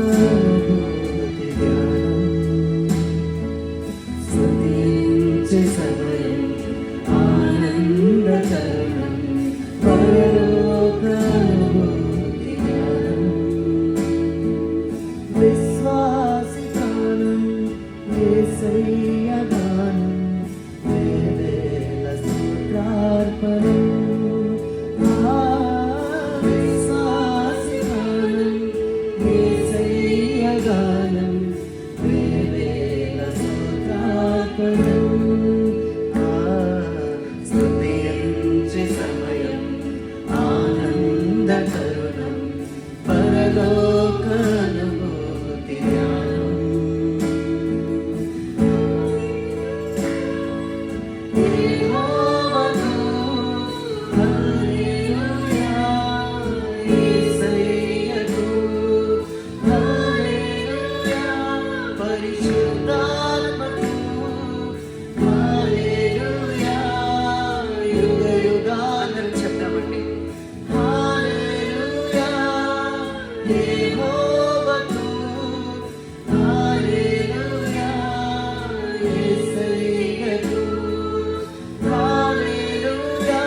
పరలోకానుభూతి ధ్యానం స్తుతించే సమయం ఆనంద తరుణం పరలోకానుభూతి ధ్యానం విశ్వాసి గానం యేసయ్య గానం వేవేల స్తోత్రార్పణం గానం వేవేల స్తోత్రార్పణం స్తుతించే సమయం ఆనంద తరుణం పరలోకానుభూతి ధ్యానం యెహోవాకు హల్లెలూయా యేసయ్యకు పరిశుద్ధాత్మకు హల్లెలూయా యుగ యుగాలను చెప్తామండి. హల్లెలూయా యెహోవాకు హల్లెలూయా యేసయ్యకు హల్లెలూయా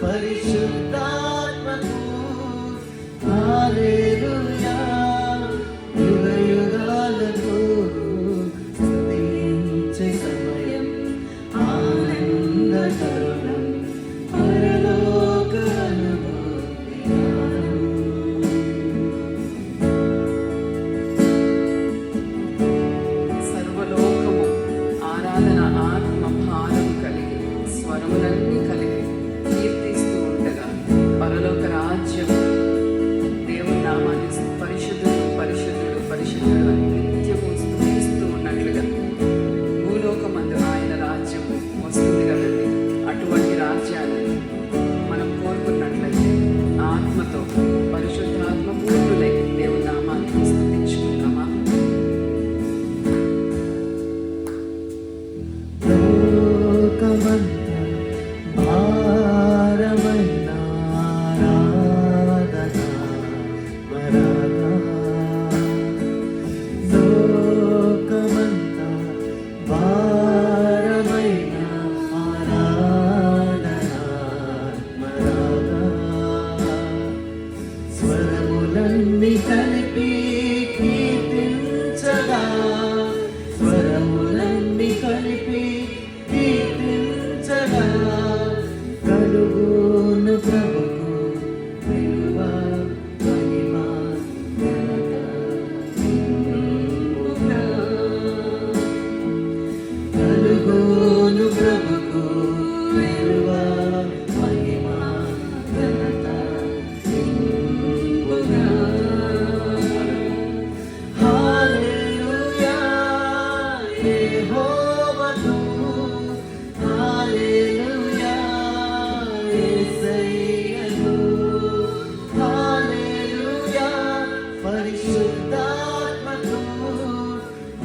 పరిశుద్ధాత్మకు హల్లెలూయా యుగ యుగాలకు సమయం ఆనంద తరుణం పరలోక అనుభూతి సర్వలోకము ఆరాధన ఆత్మ భారం కలిగి స్వరములన్నీ కలిగి కీర్తిస్తూ ఉండగా పరలోక రాజ్యం దేవుని నామాన్ని పరిశుద్ధుడు పరిశుద్ధుడు పరిశుద్ధుడు అని నిత్యము స్తుతిస్తూ ఉన్నట్లుగా భూలోకమందు ఆయన రాజ్యం వస్తుంది కదండి. అటువంటి రాజ్యాన్ని మనం కోరుకున్నట్లయితే ఆత్మతో పరిశుద్ధాత్మ పూర్ణులై దేవుని నామాన్ని స్తుతించుకుందామా? లోకమంతా భారమైన ఆరాధన వరదా లోకమంతా భారమైన ఆరాధన వరదా స్వరములన్నీ కలిపి కీర్తించగా స్వరములన్నీ కలిపి కీర్తించగా కలుగును ప్రభుకు విలువ మహిమ ఘనత నింపుగా. కలుగును ప్రభుకు విలువ మహిమ ఘనత నింపుగా. హల్లెలూయా యెహోవాకు హల్లెలూయా యేసయ్యకు హల్లెలూయా పరిశుద్ధాత్మకు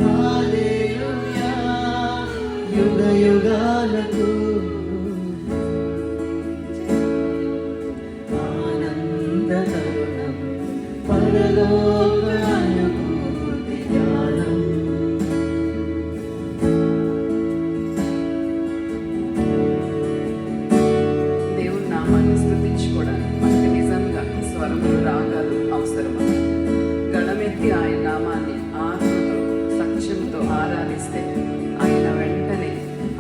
హల్లెలూయా యుగ యుగాలకు ఆనంద తరుణం పరలోక అనుభూతి ధ్యానం దేవుని నామాన్ని స్తుతించుకోవడానికి మనకి నిజంగా స్వరములు రాగాలు అవసరమా? గణమెత్తి ఆయన నామాన్ని ఆత్మతో సత్యంతో ఆరాధిస్తే ఆయన వెంటనే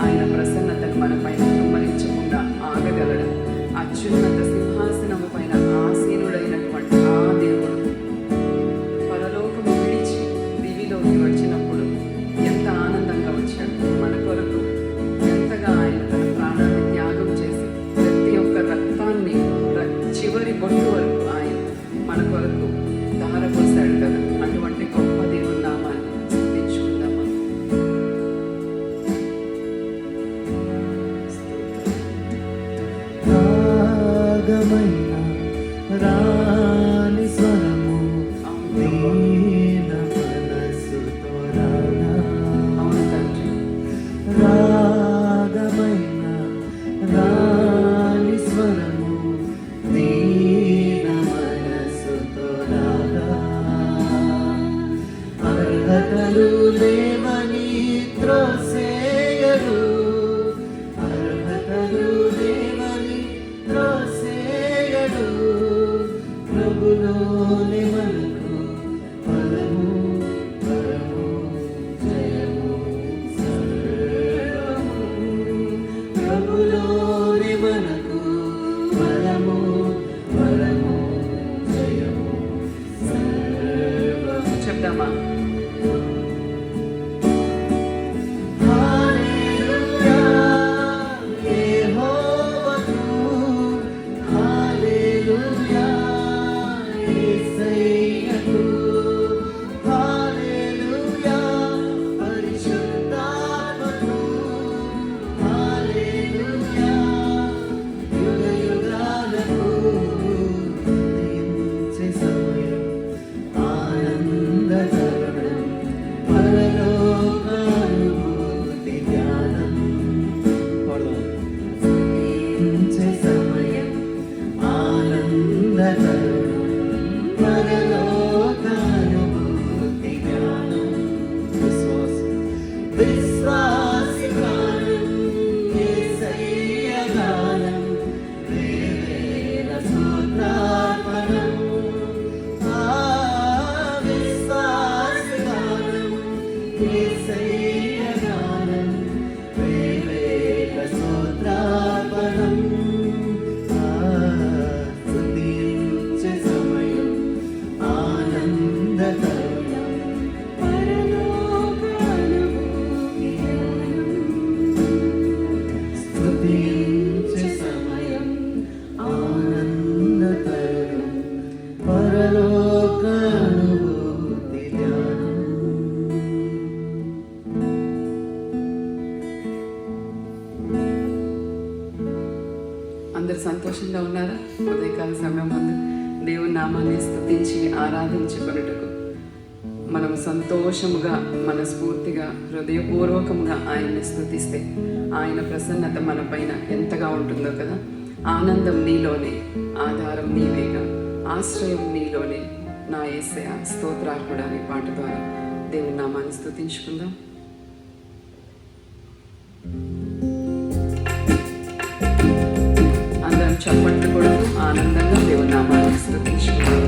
ఆయన ప్రసన్నతను మన పైన కుమ్మరించకుండా ఆగగలడు. అత్యున్నత సింహాసనము పైన ఆసీనుడైనటువంటి ఆ దేవుడు పరలోకము విడిచి దివిలోకి వచ్చినప్పుడు ఎంత ఆనందంగా వచ్చాడు. మన కొరకు ఎంతగా ఆయన తన ప్రాణాన్ని త్యాగం చేసి ప్రతి ఒక్క రక్తాన్ని చివరి బొట్టు వరకు ఆయన మన కొరకు ధారపోసాడు కదా. అటువంటి గొప్ప దేవుని నామాన్ని స్తుతించుకుందామా? రాగమైన రాణి స్వరము దీన మనసుతో రాగా అవును తండ్రి. రాగమైన రాణి స్వరము దీన మనసుతో రాగా పరలోకానుభూతి జ్ఞానం విశ్వాసగానం యేసయ్య గానం వేవేల స్తోత్రార్పణం విశ్వాసగానం యేసయ్య గానం వేవేల స్తోత్రార్పణం స్తుతించే సమయం ఆనంద తరుణం పరలోకానుభూతి జ్ఞానం స్తుతించే సమయం ఆనంద తరుణం పరలోకానుభూతి జ్ఞానం. అందరు సంతోషంగా ఉన్నారా? ఉదయకాల సమయం ముందు దేవుని నామాన్ని స్తుతించి ఆరాధించుకొనుటకు మనం సంతోషముగా మనస్ఫూర్తిగా హృదయపూర్వకంగా ఆయన్ని స్తుతిస్తే ఆయన ప్రసన్నత మన పైన ఎంతగా ఉంటుందో కదా. ఆనందం నీలోనే, ఆధారం నీవేగా, ఆశ్రయం నీలోనే నా యేసయ్య స్తోత్రార్పణ అనే పాట ద్వారా దేవుని నామాన్ని స్తుతించుకుందాం. అందరం చప్పట్లు కొడుతూ ఆనందంగా దేవుని నామాన్ని స్తుతించుకుందాం.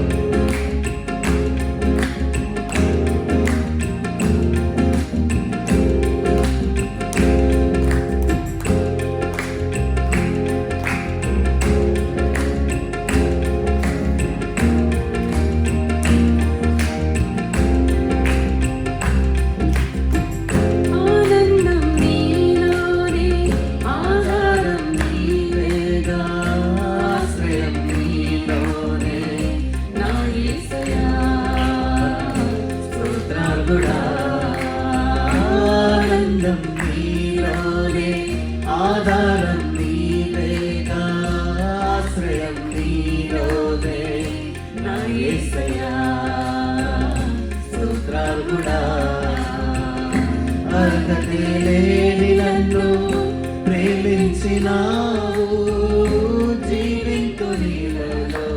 ఆనందం నీలోనే, ఆధారం నీవేగా, ఆశ్రయం నీలోనే నా యేసయ్యా స్తోత్రార్హుడా. ఆనందం నీలోనే, ఆధారం నీవేగా, ఆశ్రయం నీలోనే నా యేసయ్యా స్తోత్రార్హుడా. అర్హతే లేని నన్ను ప్రేమించినావు, జీవింతు నీలలో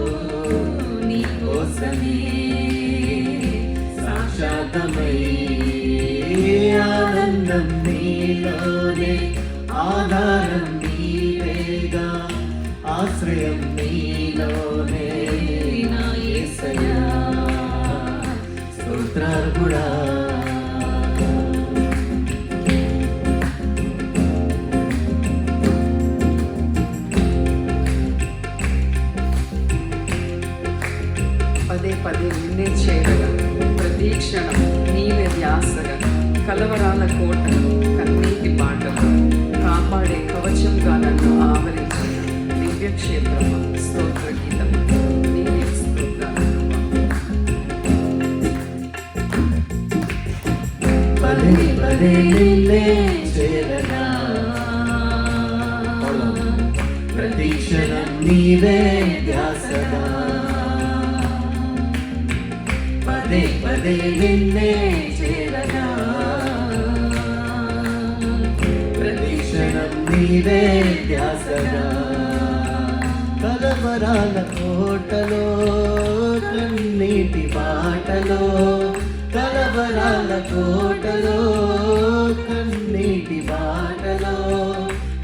నీ కోసమే సాక్షాత్తమై. ఆనందం నీలోనే, ఆధారం నీవేగా, ఆశ్రయం నీలోనే నా యేసయ్యా స్తోత్రార్హుడా. పదే పదే నిన్నే చేరగా, ప్రతి క్షణం నీవే ధ్యాసగా, కలవరాల కోటలు కన్నీటి బాటలు కాపాడే కవచంగా నన్ను ఆవరించిన దివ్యక్షేత్రము స్తోత్ర గీతం నీవే స్తోత్రాలు. పదే పదే నిన్నే చేరగా, ప్రతి క్షణం నీవే ధ్యాసగా, పదే పదే నిన్నే చేరగా, ప్రతి క్షణం నీవే ధ్యాసగా. కలవరాల కోటలో కన్నీటి బాటలో, కలవరాల కోటలో కన్నీటి బాటలో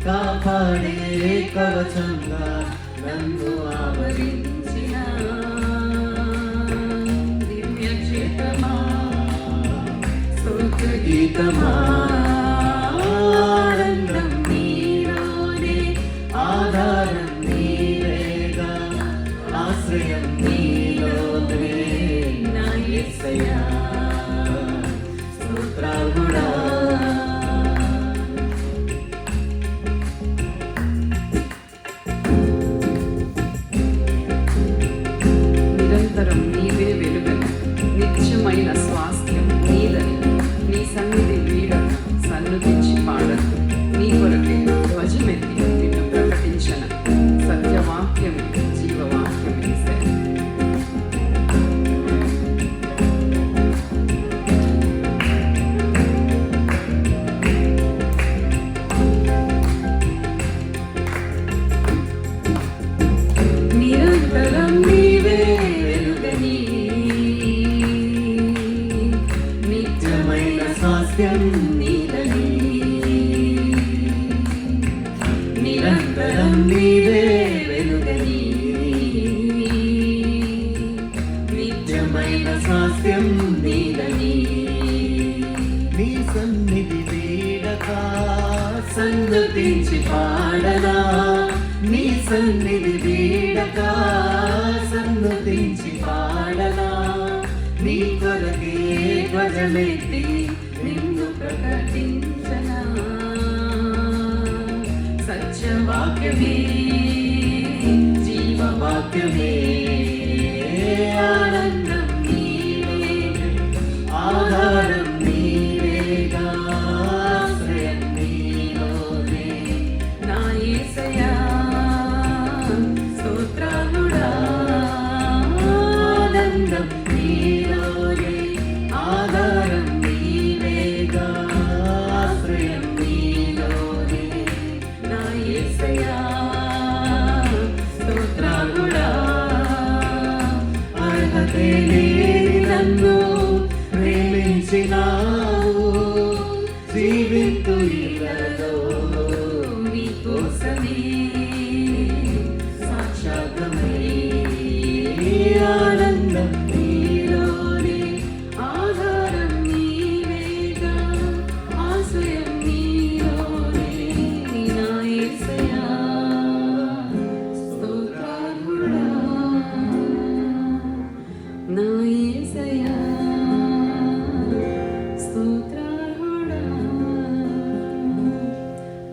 కాపాడే కవచంగా నన్ను ఆవరించిన దివ్యక్షేత్రమా స్తోత్ర గీతమా. ఆనందం నీలోనే, ఆధారం నీవేగా, ఆశ్రయం నీలోనే నా యేసయ్యా స్తోత్రార్హుడా. నిరంతరం నీవే వెలుగని, నిత్యమైన స్వాస్థ్యం నీదని, నీ సన్నిధి వీడక సన్నుతించి పాడదు. నీ కొరకే ధ్వజమెత్తి నిన్ను ప్రకటించన సత్యవాక్యం జీవవాక్యం స్వాస్థ్యం నీదని నీ సన్నిధి వీడక సంగతించి పాడనా నీ సన్నిధి వీడక సంగతించి పాడనా నీ కొరకే ధ్వజమెత్తి నిన్ను ప్రకటించనా సత్యవాక్యమే జీవవాక్యమే ఆనందం నీవే ఆధారం నీవేగా ఆశ్రయం నీలోనే నా యేసయ్యా స్తోత్రాలుడా ఆనందం నీలోనే ఆధారం నీవేగా ఆశ్రయం నీలోనే నా యేసయ్యా స్తోత్రాలుడా అర్హతే లేని నన్ను ప్రేమించినావు జీవింతు ఇలలో నీకోసమే సాక్షాత్మై ఆనందం నీలోనే ఆధారం నీవేగా ఆశ్రయం నీలోనే నా యేసయ్యా స్తోత్రార్హుడా నా యేసయ్యా స్తోత్రార్హుడా.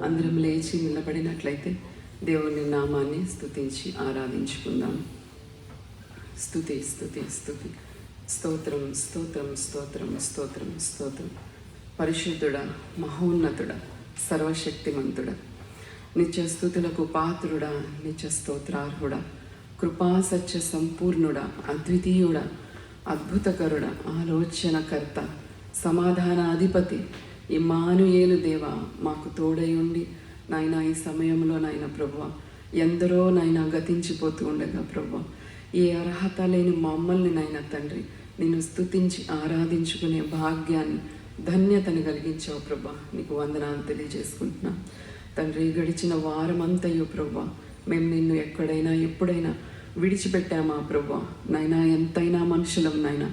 అందరం లేచి నిలబడినట్లయితే దేవుని నామాన్ని స్తుతించి ఆరాధించుకుందాం. స్తుతి స్తుతి స్తుతి స్తోత్రం స్తోత్రం స్తోత్రం స్తోత్రం స్తోత్రం. పరిశుద్ధుడా మహోన్నతుడా సర్వశక్తిమంతుడా నిత్య స్తుతులకు పాత్రుడా నిత్య స్తోత్రార్హుడా కృపా సత్య సంపూర్ణుడా అద్వితీయుడా అద్భుతకరుడా ఆలోచనకర్త సమాధాన అధిపతి ఇమ్మానుయేలు దేవా మాకు తోడై ఉండి నాయన ఈ సమయంలో నాయన ప్రభువా ఎందరో నాయన గతించిపోతూ ఉండగా ప్రభువా ఏ అర్హత లేని మమ్మల్ని నాయన తండ్రి నిన్ను స్తుతించి ఆరాధించుకునే భాగ్యాన్ని ధన్యతను కలిగించావు ప్రభా నీకు వందనాలు తెలియజేసుకుంటున్నాం తండ్రి. గడిచిన వారమంతయు ప్రభా మేము నిన్ను ఎక్కడైనా ఎప్పుడైనా విడిచిపెట్టామా ప్రభా నాయనా ఎంతైనా మనుషులం నాయన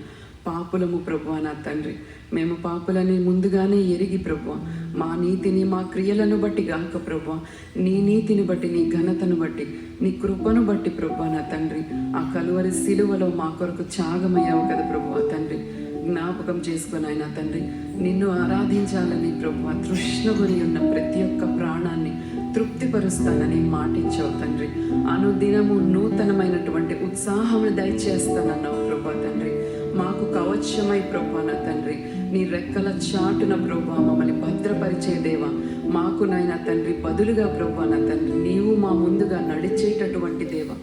పాపులము ప్రభువా నా తండ్రి మేము పాపులని ముందుగానే ఎరిగి ప్రభువా మా నీతిని మా క్రియలను బట్టి గాక ప్రభువా నీ నీతిని బట్టి నీ ఘనతను బట్టి నీ కృపను బట్టి ప్రభువా నా తండ్రి ఆ కలువరి సిలువలో మా కొరకు త్యాగమయ్యావు కదా ప్రభువా తండ్రి జ్ఞాపకం చేసుకొని ఆయన తండ్రి నిన్ను ఆరాధించాలని ప్రభువా తృష్ణగురి ఉన్న ప్రతి ఒక్క ప్రాణాన్ని తృప్తిపరుస్తానని మాటించావు తండ్రి అనుదినము నూతనమైనటువంటి ఉత్సాహమును దయచేస్తానన్నావు ప్రభా తండ్రి మాకు కవచమై ప్రభా నా తండ్రి నీ రెక్కల చాటున ప్రభా మమ్మల్ని భద్రపరిచే దేవా మాకు నాయన తండ్రి బదులుగా ప్రభా నా తండ్రి నీవు మా ముందుగా నడిచేటటువంటి దేవా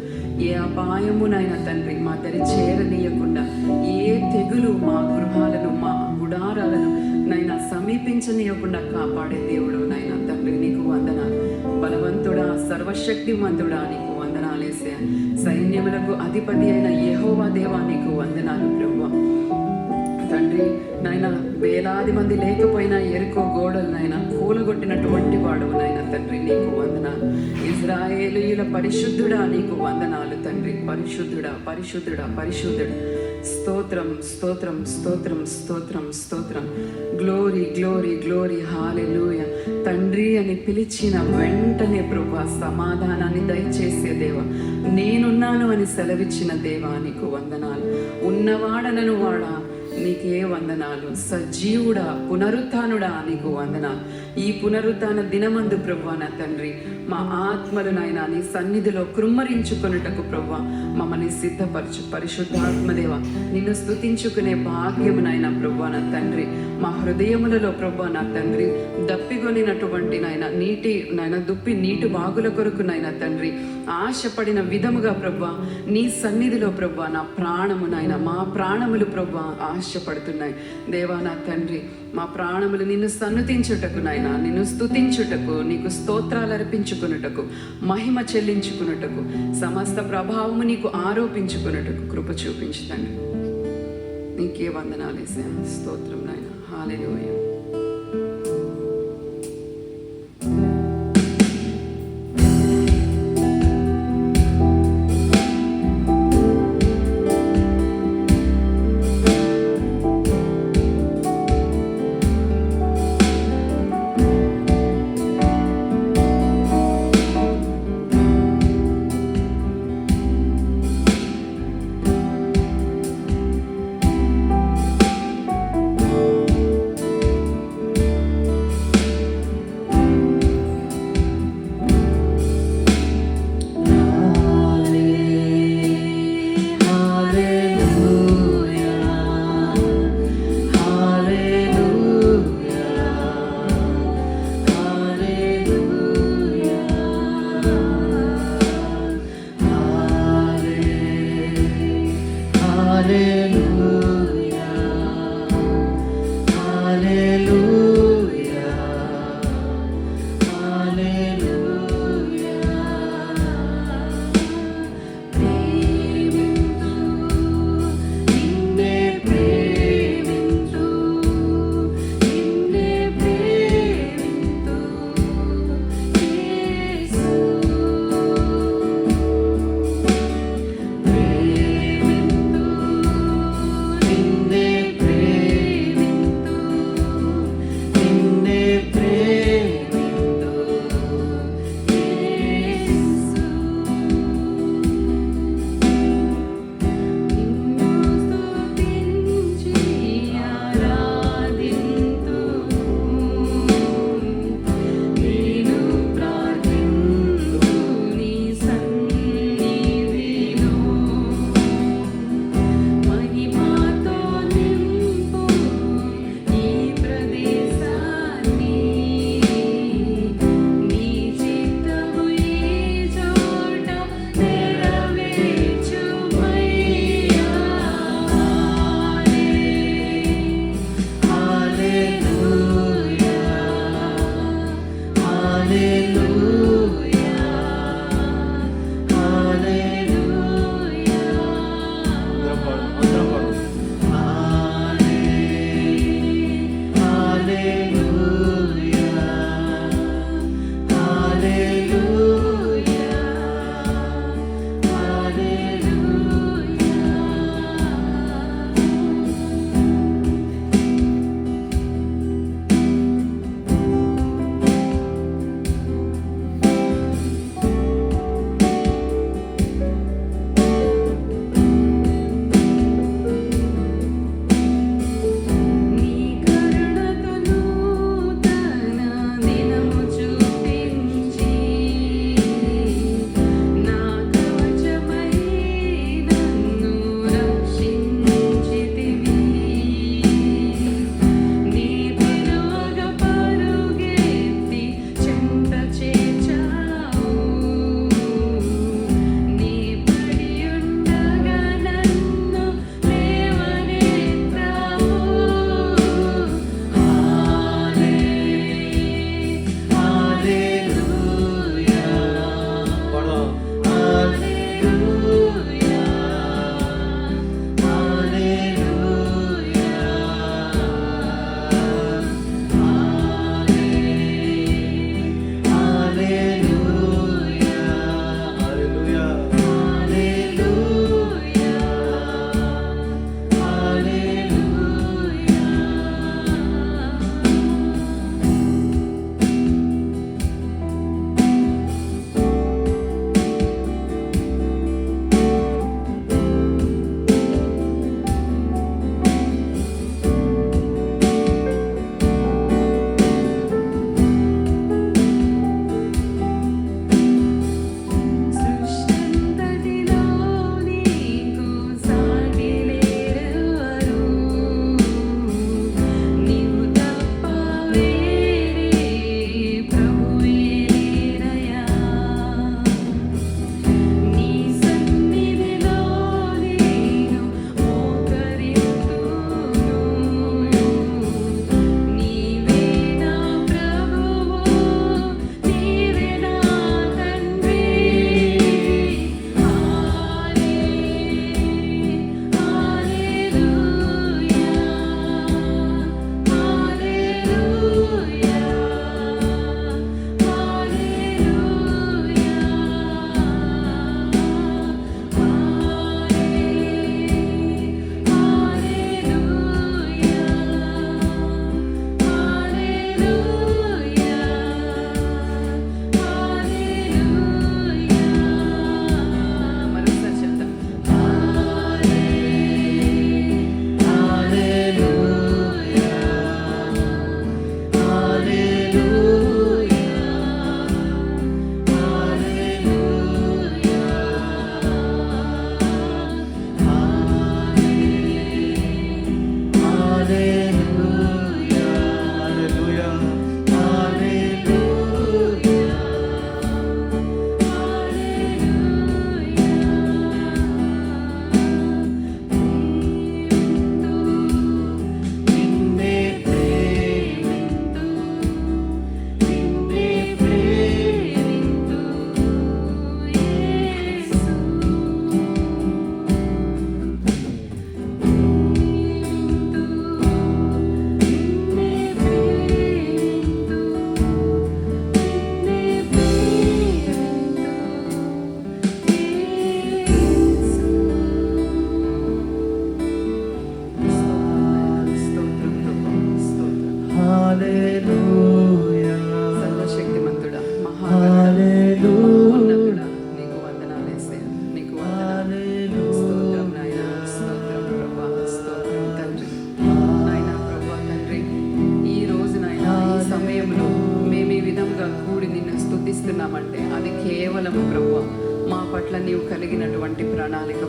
ఏ అపాయము నాయన తండ్రి మా దరి చేరనీయకుండా ఏ తెగులు మా గృహాలను మా గుడారాలను నైనా సమీపించనీయకుండా కాపాడే దేవుడు నాయన తండ్రి నీకు వందనాలు. బలవంతుడా సర్వశక్తిమంతుడా నీకు వందనాలేసే సైన్యములకు అధిపతి అయిన యెహోవా దేవా నీకు వందనాలు ప్రభువా తండ్రి నాయన వేలాది మంది లేకపోయినా ఎరుకో గోడలు నాయన కూలగొట్టినటువంటి వాడు నాయన తండ్రి నీకు వందనాలు. ఇజ్రాయేలీయుల పరిశుద్ధుడా నీకు వందనాలు తండ్రి పరిశుద్ధుడా పరిశుద్ధుడా పరిశుద్ధుడు స్తోత్రం స్తోత్రం స్తోత్రం స్తోత్రం స్తోత్రం. గ్లోరీ గ్లోరీ గ్లోరీ హల్లెలూయా. తండ్రి అని పిలిచిన వెంటనే ప్రభువా సమాధానాన్ని దయచేసే దేవా నేనున్నాను అని సెలవిచ్చిన దేవా నీకు వందనాలు. ఉన్నవాడనను వాడా నీకే వందనాలు. సజీవుడా పునరుత్థానుడా నీకు వందనాలు. ఈ పునరుత్థాన దినమందు ప్రభువా నా తండ్రి మా ఆత్మలు నాయన నీ సన్నిధిలో కృమ్మరించుకొనుటకు ప్రభువా మమ్మల్ని సిద్ధపరచు. పరిశుద్ధాత్మదేవ నిన్ను స్తుతించుకునే భాగ్యము నాయన ప్రభువా నా తండ్రి మా హృదయములలో ప్రభువా నా తండ్రి దప్పిగొనినటువంటి నాయన దుప్పి నీటి బాగుల కొరకు నాయన తండ్రి ఆశపడిన విధముగా ప్రభువా నీ సన్నిధిలో ప్రభువా నా ప్రాణము నాయన మా ప్రాణములు ప్రభువా ఆశపడుతున్నాయి దేవా నా తండ్రి మా ప్రాణములు నిన్ను సన్నుతించుటకు నాయన నిన్ను స్తుతించుటకు నీకు స్తోత్రాలు అర్పించుకున్నటకు మహిమ చెల్లించుకున్నటకు సమస్త ప్రభావము నీకు ఆరోపించుకున్నటకు కృప చూపించుతండి. నీకే వందనాలు యేసయ్యా. స్తోత్రం నాయన. హల్లెలూయా.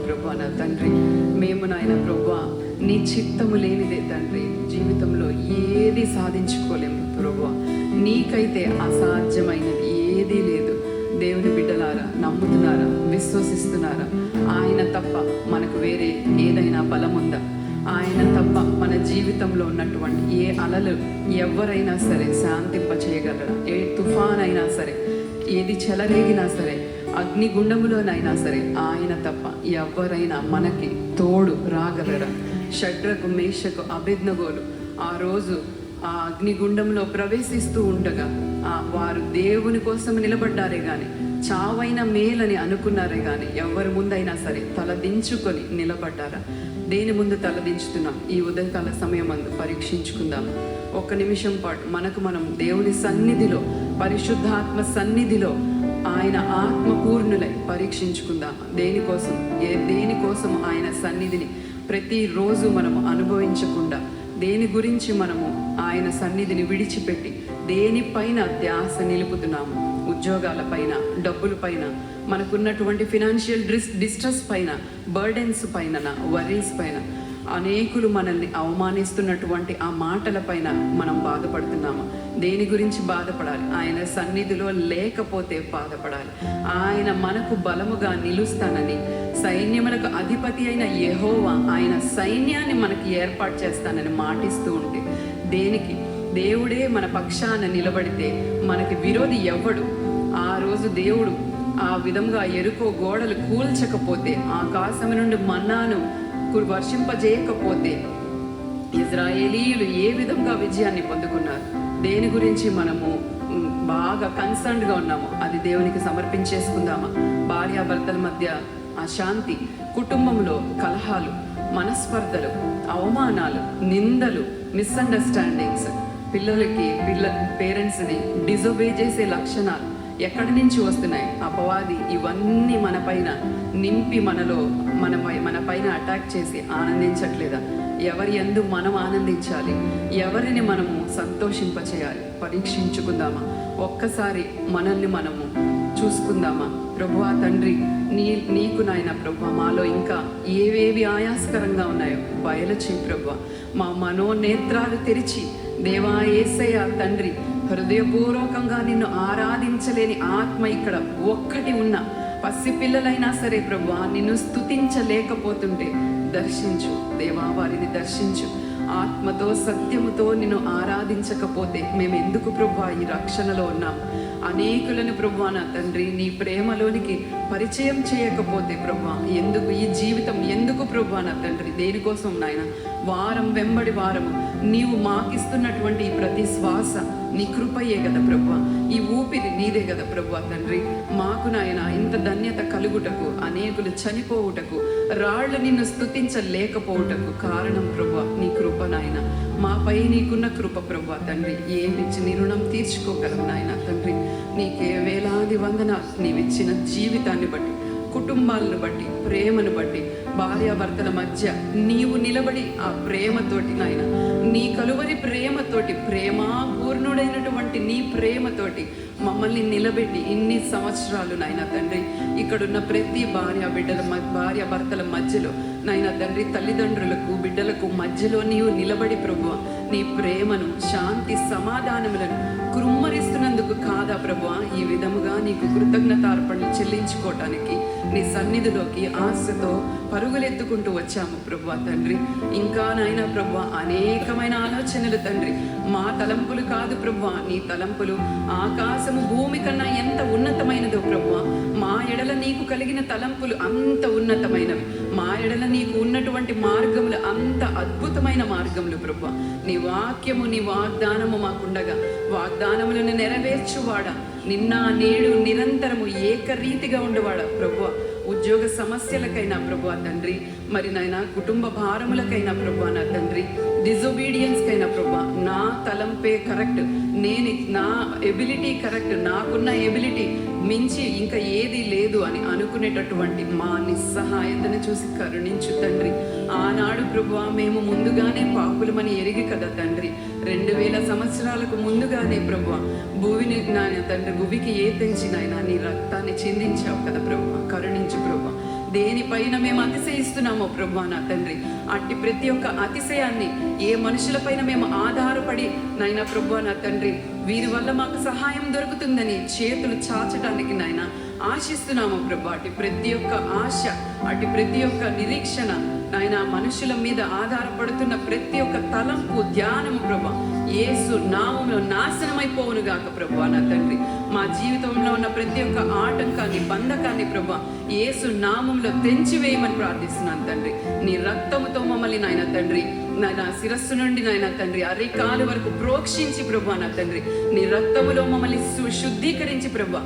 ప్రభా నా తండ్రి. మేము నాయన ప్రభా నీ చిత్తము లేనిదే తండ్రి జీవితంలో ఏది సాధించుకోలేము ప్రభా. నీకైతే అసాధ్యమైనది ఏదీ లేదు. దేవుని బిడ్డలారా, నమ్ముతున్నారా, విశ్వసిస్తున్నారా? ఆయన తప్ప మనకు వేరే ఏదైనా బలం ఉందా? ఆయన తప్ప మన జీవితంలో ఉన్నటువంటి ఏ అలలు ఎవరైనా సరే శాంతింప చేయగలరా? ఏ తుఫాన్ అయినా సరే, ఏది చెలరేగినా సరే, అగ్నిగుండములోనైనా సరే ఆయన తప్ప ఎవరైనా మనకి తోడు రాగలరా? షడ్రకు, మేషకు, అబేద్నెగోలు ఆ రోజు ఆ అగ్నిగుండంలో ప్రవేశిస్తూ ఉండగా వారు దేవుని కోసం నిలబడ్డారే కానీ చావైన మేలని అనుకున్నారే కానీ ఎవరి ముందైనా సరే తలదించుకొని నిలబడ్డారా? దేని ముందు తలదించుతున్నాం? ఈ ఉదయకాల సమయం అందు పరీక్షించుకుందాం. ఒక్క నిమిషం పాటు మనకు మనం దేవుని సన్నిధిలో, పరిశుద్ధాత్మ సన్నిధిలో ఆయన ఆత్మపూర్ణులై పరీక్షించుకుందాం. దేనికోసం ఆయన సన్నిధిని ప్రతిరోజు మనము అనుభవించకుండా, దేని గురించి మనము ఆయన సన్నిధిని విడిచిపెట్టి దేనిపైన ధ్యాస నిలుపుతున్నాము? ఉద్యోగాల పైన, డబ్బుల పైన, మనకున్నటువంటి ఫినాన్షియల్ డిస్ట్రెస్ పైన, బర్డెన్స్ పైన, వరీస్ పైన, అనేకులు మనల్ని అవమానిస్తున్నటువంటి ఆ మాటల పైన మనం బాధపడుతున్నాము. దేని గురించి బాధపడాలి? ఆయన సన్నిధిలో లేకపోతే బాధపడాలి. ఆయన మనకు బలముగా నిలుస్తానని, సైన్యములకు అధిపతి అయిన యెహోవా ఆయన సైన్యాన్ని మనకి ఏర్పాటు చేస్తానని మాటిస్తూ ఉంటే దేనికి? దేవుడే మన పక్షాన నిలబడితే మనకి విరోధి ఎవడు? ఆ రోజు దేవుడు ఆ విధంగా ఎరుకో గోడలు కూల్చకపోతే, ఆకాశం నుండి మన్నాను వర్షింపజేయకపోతే ఇజ్రాయేలీయులు ఏ విధంగా విజయాన్ని పొందుకున్నారు? దేని గురించి మనము బాగా కన్సర్న్డ్గా ఉన్నామో అది దేవునికి సమర్పించేసుకుందామా? భార్యాభర్తల మధ్య అశాంతి, కుటుంబంలో కలహాలు, మనస్పర్ధలు, అవమానాలు, నిందలు, మిస్అండర్స్టాండింగ్స్, పేరెంట్స్ని డిజొబే చేసే లక్షణాలు ఎక్కడి నుంచి వస్తున్నాయి? అపవాది ఇవన్నీ మన పైన నింపి మన పైన అటాక్ చేసి ఆనందించట్లేదా? ఎవరి యందు మనం ఆనందించాలి? ఎవరిని మనము సంతోషింపచేయాలి? పరీక్షించుకుందామా? ఒక్కసారి మనల్ని మనము చూసుకుందామా? ప్రభువా తండ్రి, నీకు నాయన ప్రభువా మాలో ఇంకా ఏవేవి ఆయాస్కరంగా ఉన్నాయో బయలు చేయి ప్రభువా. మా మనోనేత్రాలు తెరిచి దేవా యేసయ్య తండ్రి, హృదయపూర్వకంగా నిన్ను ఆరాధించలేని ఆత్మ ఇక్కడ ఒక్కటి ఉన్నా, పసిపిల్లలైనా సరే ప్రభువా నిన్ను స్తుతించలేకపోతుంటే దర్శించు దేవా, వారిని దర్శించు. ఆత్మతో సత్యముతో నిన్ను ఆరాధించకపోతే మేము ఎందుకు ప్రభువా ఈ రక్షణలో ఉన్నాం? అనేకులను ప్రభువా నా తండ్రి నీ ప్రేమలోనికి పరిచయం చేయకపోతే ప్రభువా ఎందుకు ఈ జీవితం? ఎందుకు ప్రభువా నా తండ్రి? దేనికోసం నాయన? వారం వెంబడి వారము నీవు మాకిస్తున్నటువంటి ప్రతి శ్వాస నీ కృపయే కదా ప్రభువా. ఈ ఊపిరి నీదే కదా ప్రభువా తండ్రి. మాకు నాయన ఇంత ధన్యత కలుగుటకు, అనేకులు చనిపోవుటకు, రాళ్ళు నిన్ను స్తుతించలేకపోవుటకు కారణం ప్రభువా నీ కృప నాయన. మాపై నీకున్న కృప ప్రభువా తండ్రి. ఏమిచ్చి నీ రుణం తీర్చుకోగలవు నాయన తండ్రి. నీకే వేలాది వందనాలు. నీవిచ్చిన జీవితాన్ని బట్టి, కుటుంబాలను బట్టి, ప్రేమను బట్టి, భార్యాభర్తల మధ్య నీవు నిలబడి ఆ ప్రేమతోటి నాయన, నీ కలువరి ప్రేమతోటి, ప్రేమాపూర్ణుడైనటువంటి నీ ప్రేమతోటి మమ్మల్ని నిలబెట్టి ఇన్ని సంవత్సరాలు నాయన తండ్రి, ఇక్కడున్న ప్రతి భార్యాభర్తల మధ్యలో నాయన తండ్రి, తల్లిదండ్రులకు బిడ్డలకు మధ్యలో నీవు నిలబడి ప్రభువ నీ ప్రేమను, శాంతి, సమాధానములను కృమ్మరిస్తున్నందుకు కాదా ప్రభువ ఈ విధముగా నీకు కృతజ్ఞతార్పణలు చెల్లించుకోవటానికి నీ సన్నిధిలోకి ఆశతో పరుగులెత్తుకుంటూ వచ్చాము ప్రభువ తండ్రి. ఇంకా నాయన ప్రభువ అనేకమైన ఆలోచనలు తండ్రి, మా తలంపులు కాదు ప్రభువ, నీ తలంపులు ఆకాశము భూమి కన్నా ఎంత ఉన్నతమైనదో ప్రభువ. మా ఎడల నీకు కలిగిన తలంపులు అంత ఉన్నతమైనవి, మా ఎడల నీకు ఉన్నటువంటి మార్గములు అంత అద్భుతమైన మార్గములు ప్రభువ. నీ వాక్యము, నీ వాగ్దానము మాకుండగా వాగ్దానములను నెరవేర్చువాడా, నిన్న నేడు నిరంతరము ఏకరీతిగా ఉండేవాడా ప్రభువ. ఉద్యోగ సమస్యలకైనా ప్రభువా తండ్రి, మరి నాయన కుటుంబ భారములకైనా ప్రభువా నా తండ్రి, డిజొబీడియన్స్కైనా ప్రభువా నా తలంపే కరెక్ట్, నా ఎబిలిటీ కరెక్ట్, నాకున్న ఎబిలిటీ మించి ఇంకా ఏది లేదు అని అనుకునేటటువంటి మా నిస్సహాయతను చూసి కరుణించు తండ్రి. ఆనాడు ప్రభువా మేము ముందుగానే పాపులమని ఎరిగి కదా తండ్రి, 2000 సంవత్సరాలకు ముందుగానే ప్రభువా భూమిని నాయన తండ్రి, భూమికి ఏ తెంచి నాయన నీ రక్తాన్ని చిందించావు కదా ప్రభువా. కరుణించు ప్రభువా. దేనిపైన మేము అతిశయిస్తున్నామో ప్రభా నా తండ్రి, అట్టి ప్రతి ఒక్క అతిశయాన్ని ఏ మనుషులపైన మేము ఆధారపడి నైనా ప్రభా నా తండ్రి వీరి వల్ల మాకు సహాయం దొరుకుతుందని చేతులు చాచడానికి నాయన ఆశిస్తున్నాము ప్రభా. అటు ప్రతి ఒక్క ఆశ, అటు ప్రతి ఒక్క నిరీక్షణ నాయన, మనుషుల మీద ఆధారపడుతున్న ప్రతి ఒక్క తలంపు, ధ్యానము ప్రభా యేసు నామములో నాశనమైపోవును గాక ప్రభా నా తండ్రి. మా జీవితంలో ఉన్న ప్రతి ఒక్క ఆటంకాన్ని, బంధకాన్ని ప్రభా యేసు నామములో తెంచివేయమని ప్రార్థిస్తున్నాను తండ్రి. నీ రక్తముతో మమ్మల్ని నాయన తండ్రి, నాయన శిరస్సు నుండి నాయన తండ్రి అరికాలు వరకు ప్రోక్షించి ప్రభా నా తండ్రి నీ రక్తములో మమ్మల్ని శుద్ధీకరించి ప్రభా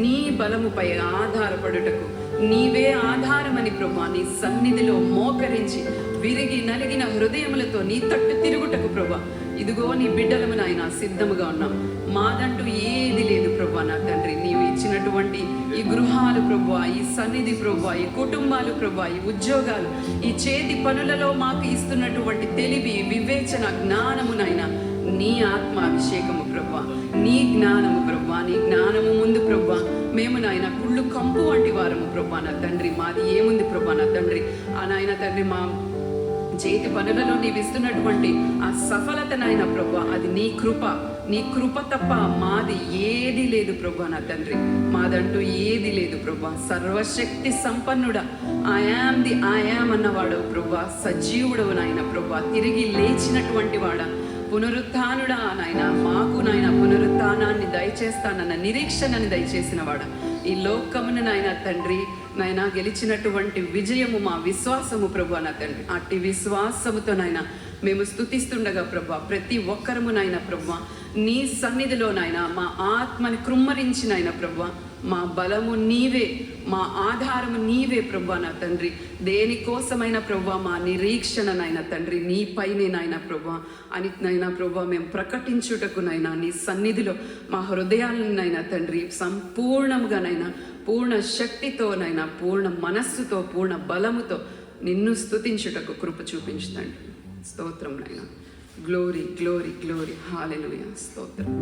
నీ బలముపై ఆధారపడుటకు నీవే ఆధారమని ప్రభా నీ సన్నిధిలో మోకరించి విరిగి నలిగిన హృదయములతో నీ తట్టు తిరుగుటకు ప్రభా ఇదిగో నీ బిడ్డలము నాయన సిద్ధముగా ఉన్నాం. మాదంటూ ఏది లేదు ప్రభా నా తండ్రి. నీవు ఇచ్చినటువంటి ఈ గృహాలు ప్రభా, ఈ సన్నిధి ప్రభా, ఈ కుటుంబాలు ప్రభా, ఈ ఉద్యోగాలు, ఈ చేతి పనులలో మాకు ఇస్తున్నటువంటి తెలివి, వివేచన, జ్ఞానమునైనా నీ ఆత్మ అభిషేకము ప్రభా, నీ జ్ఞానము ప్రభా, నీ జ్ఞానము ముందు ప్రభా మేము నాయన కుళ్ళు కంపు వంటి వారము ప్రభా నా తండ్రి. మాది ఏముంది ప్రభా నా తండ్రి, ఆ నాయన తండ్రి మా చేతి పనులలో నీవు ఇస్తున్నటువంటి ఆ సఫలత నాయన ప్రభా అది నీ కృప, నీ కృప తప్ప మాది ఏది లేదు ప్రభా నా తండ్రి. మాదంటూ ఏది లేదు ప్రభా. సర్వశక్తి సంపన్నుడా, ఐ యామ్ అన్నవాడు ప్రభా, సజీవుడవు నాయన ప్రభా, తిరిగి లేచినటువంటి వాడా, పునరుత్థానుడా నాయన, మాకు నాయన పునరుత్థానాన్ని దయచేస్తానన్న నిరీక్షణని దయచేసిన వాడా, ఈ లోకమును నాయన తండ్రి నాయన గెలిచినటువంటి విజయము మా విశ్వాసము ప్రభా నా తండ్రి. అట్టి విశ్వాసముతో నాయన మేము స్తుతిస్తుండగా ప్రభా ప్రతి ఒక్కరము నాయన ప్రభా నీ సన్నిధిలో నాయన మా ఆత్మని కృమ్మరించినైనా ప్రభా మా బలము నీవే, మా ఆధారము నీవే ప్రభా నా తండ్రి. దేనికోసమైన ప్రభా మా నిరీక్షణనైనా తండ్రి నీపైనే నాయన ప్రభా అని నైనా ప్రభా మేము ప్రకటించుటకు నైనా నీ సన్నిధిలో మా హృదయాలనైనా తండ్రి సంపూర్ణముగానైనా పూర్ణ శక్తితోనైనా పూర్ణ మనస్సుతో పూర్ణ బలముతో నిన్ను స్తుతించుటకు కృప చూపించుతండి. స్తోత్రం నైనా. Glory glory glory. హల్లెలూయా. స్తోత్రం.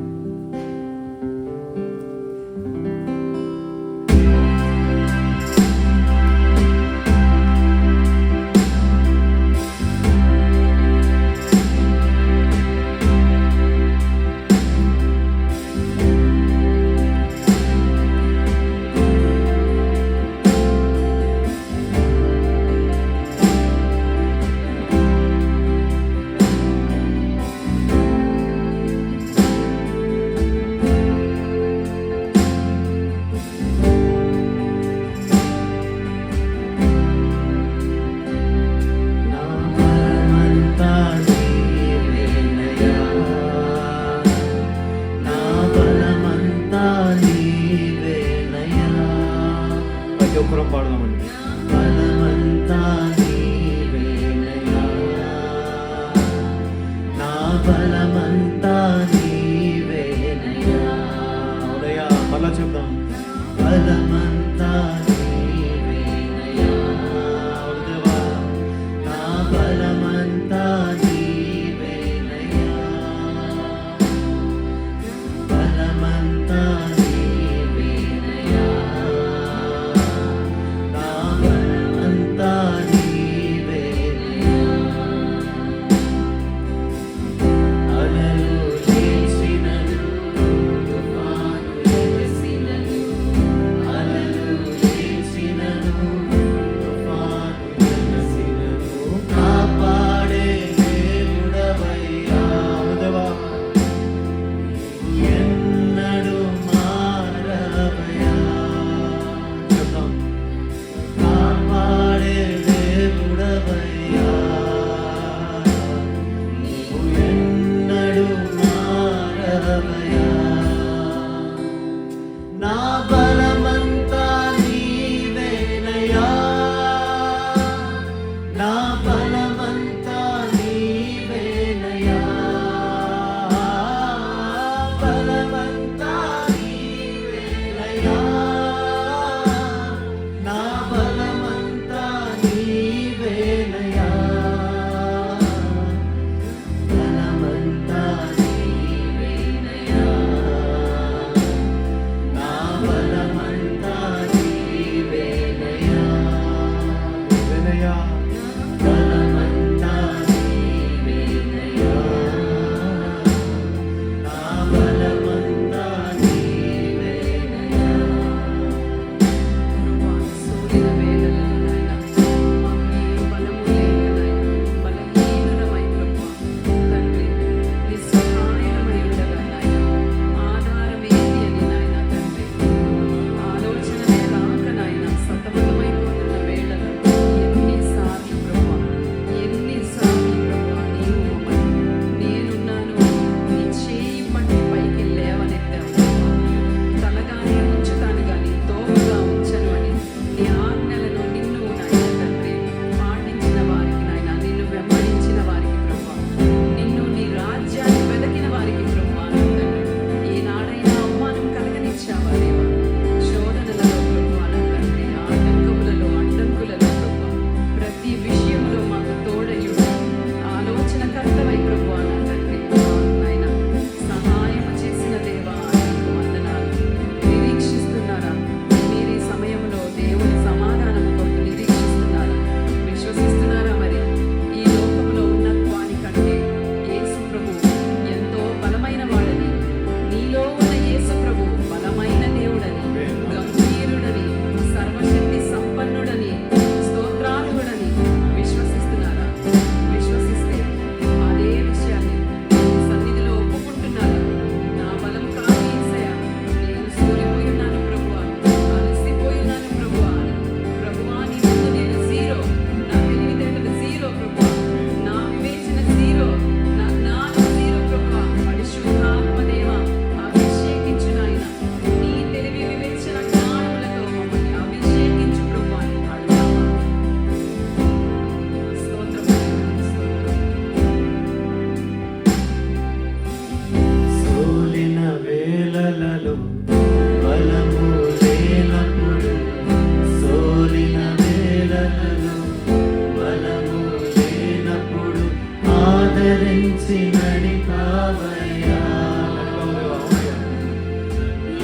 ఆదరించి నడిపావయ్యా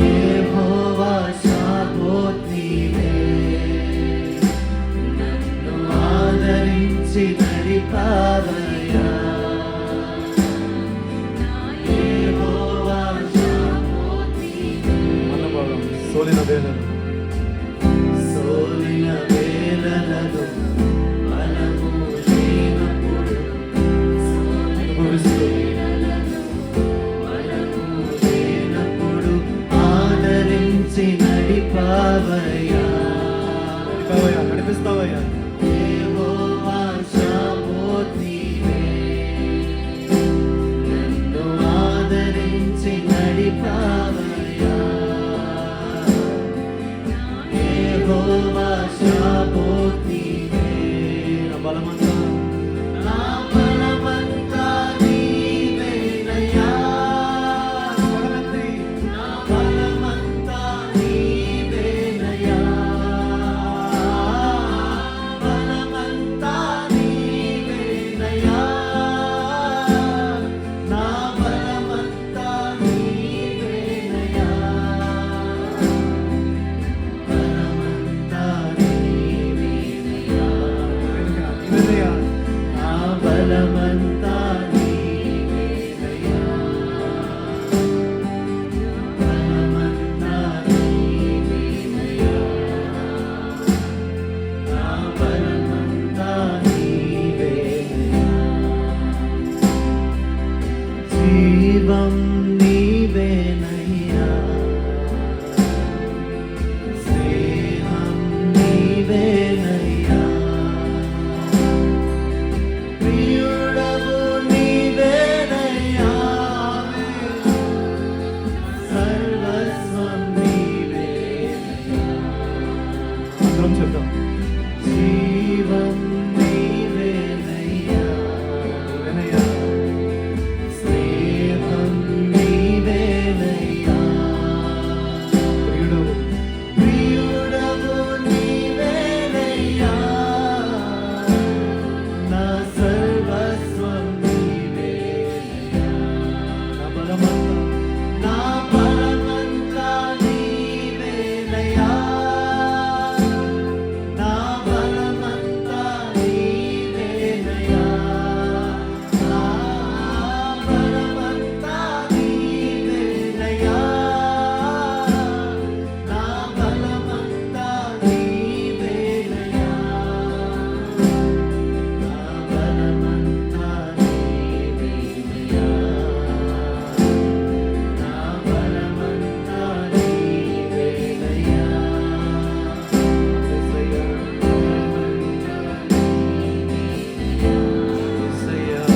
యెహోవా షాబోత్ నీవే నన్ను ఆదరించి నడిపావయ్యా యెహోవా షాబోత్ నీవే సోలిన వేళను సోలిన వేళలను బలము లేనప్పుడు అనుభవిస్తూ బలము లేనప్పుడు ఆదరించి నడిపావయ్యా నడిపిస్తావయ్యా యెహోవా షాబోత్ నీవే నన్ను ఆదరించి నడిపావయ్యా యెహోవా షాబోత్ నీవే నా బలమంతా నా బలమంతా నీవేనయ్యా నా బలమంతా నీవేనయ్యా బలమంతా నీవేనయ్యా నా బలమంతా నీవేనయ్యా బలమంతా నీవేనయ్యా ఇవన్నయ్యా నా బలమంతా నీవేనయ్యా బలమంతా నీవేనయ్యా నా బలమంతా నీవేనయ్యా జీవం నీవేనయ్యా స్నేహం నీవేనయ్యా ప్రియుడవు నీవేనయ్యా సర్వస్వం నీవేనయ్యా అందరం చెప్దాం జీవం నీవేనయ్యా వినయ్యా స్నేహం నీవేనయ్యా ప్రియుడవు ప్రియుడవు నీవేనయ్యా నా సర్వస్వం నీవేనయ్యా నా బలమంతా నా బలమంతా నీవేనయ్యా నా బలమంతా నీవేనయ్యా నా బలమంతా నీవేనయ్యా నా బలమంతా నీవేనయ్యా నా బలమంతా నీవేనయ్యా నా బలమంతా నీవేనయ్యా యేసయ్యా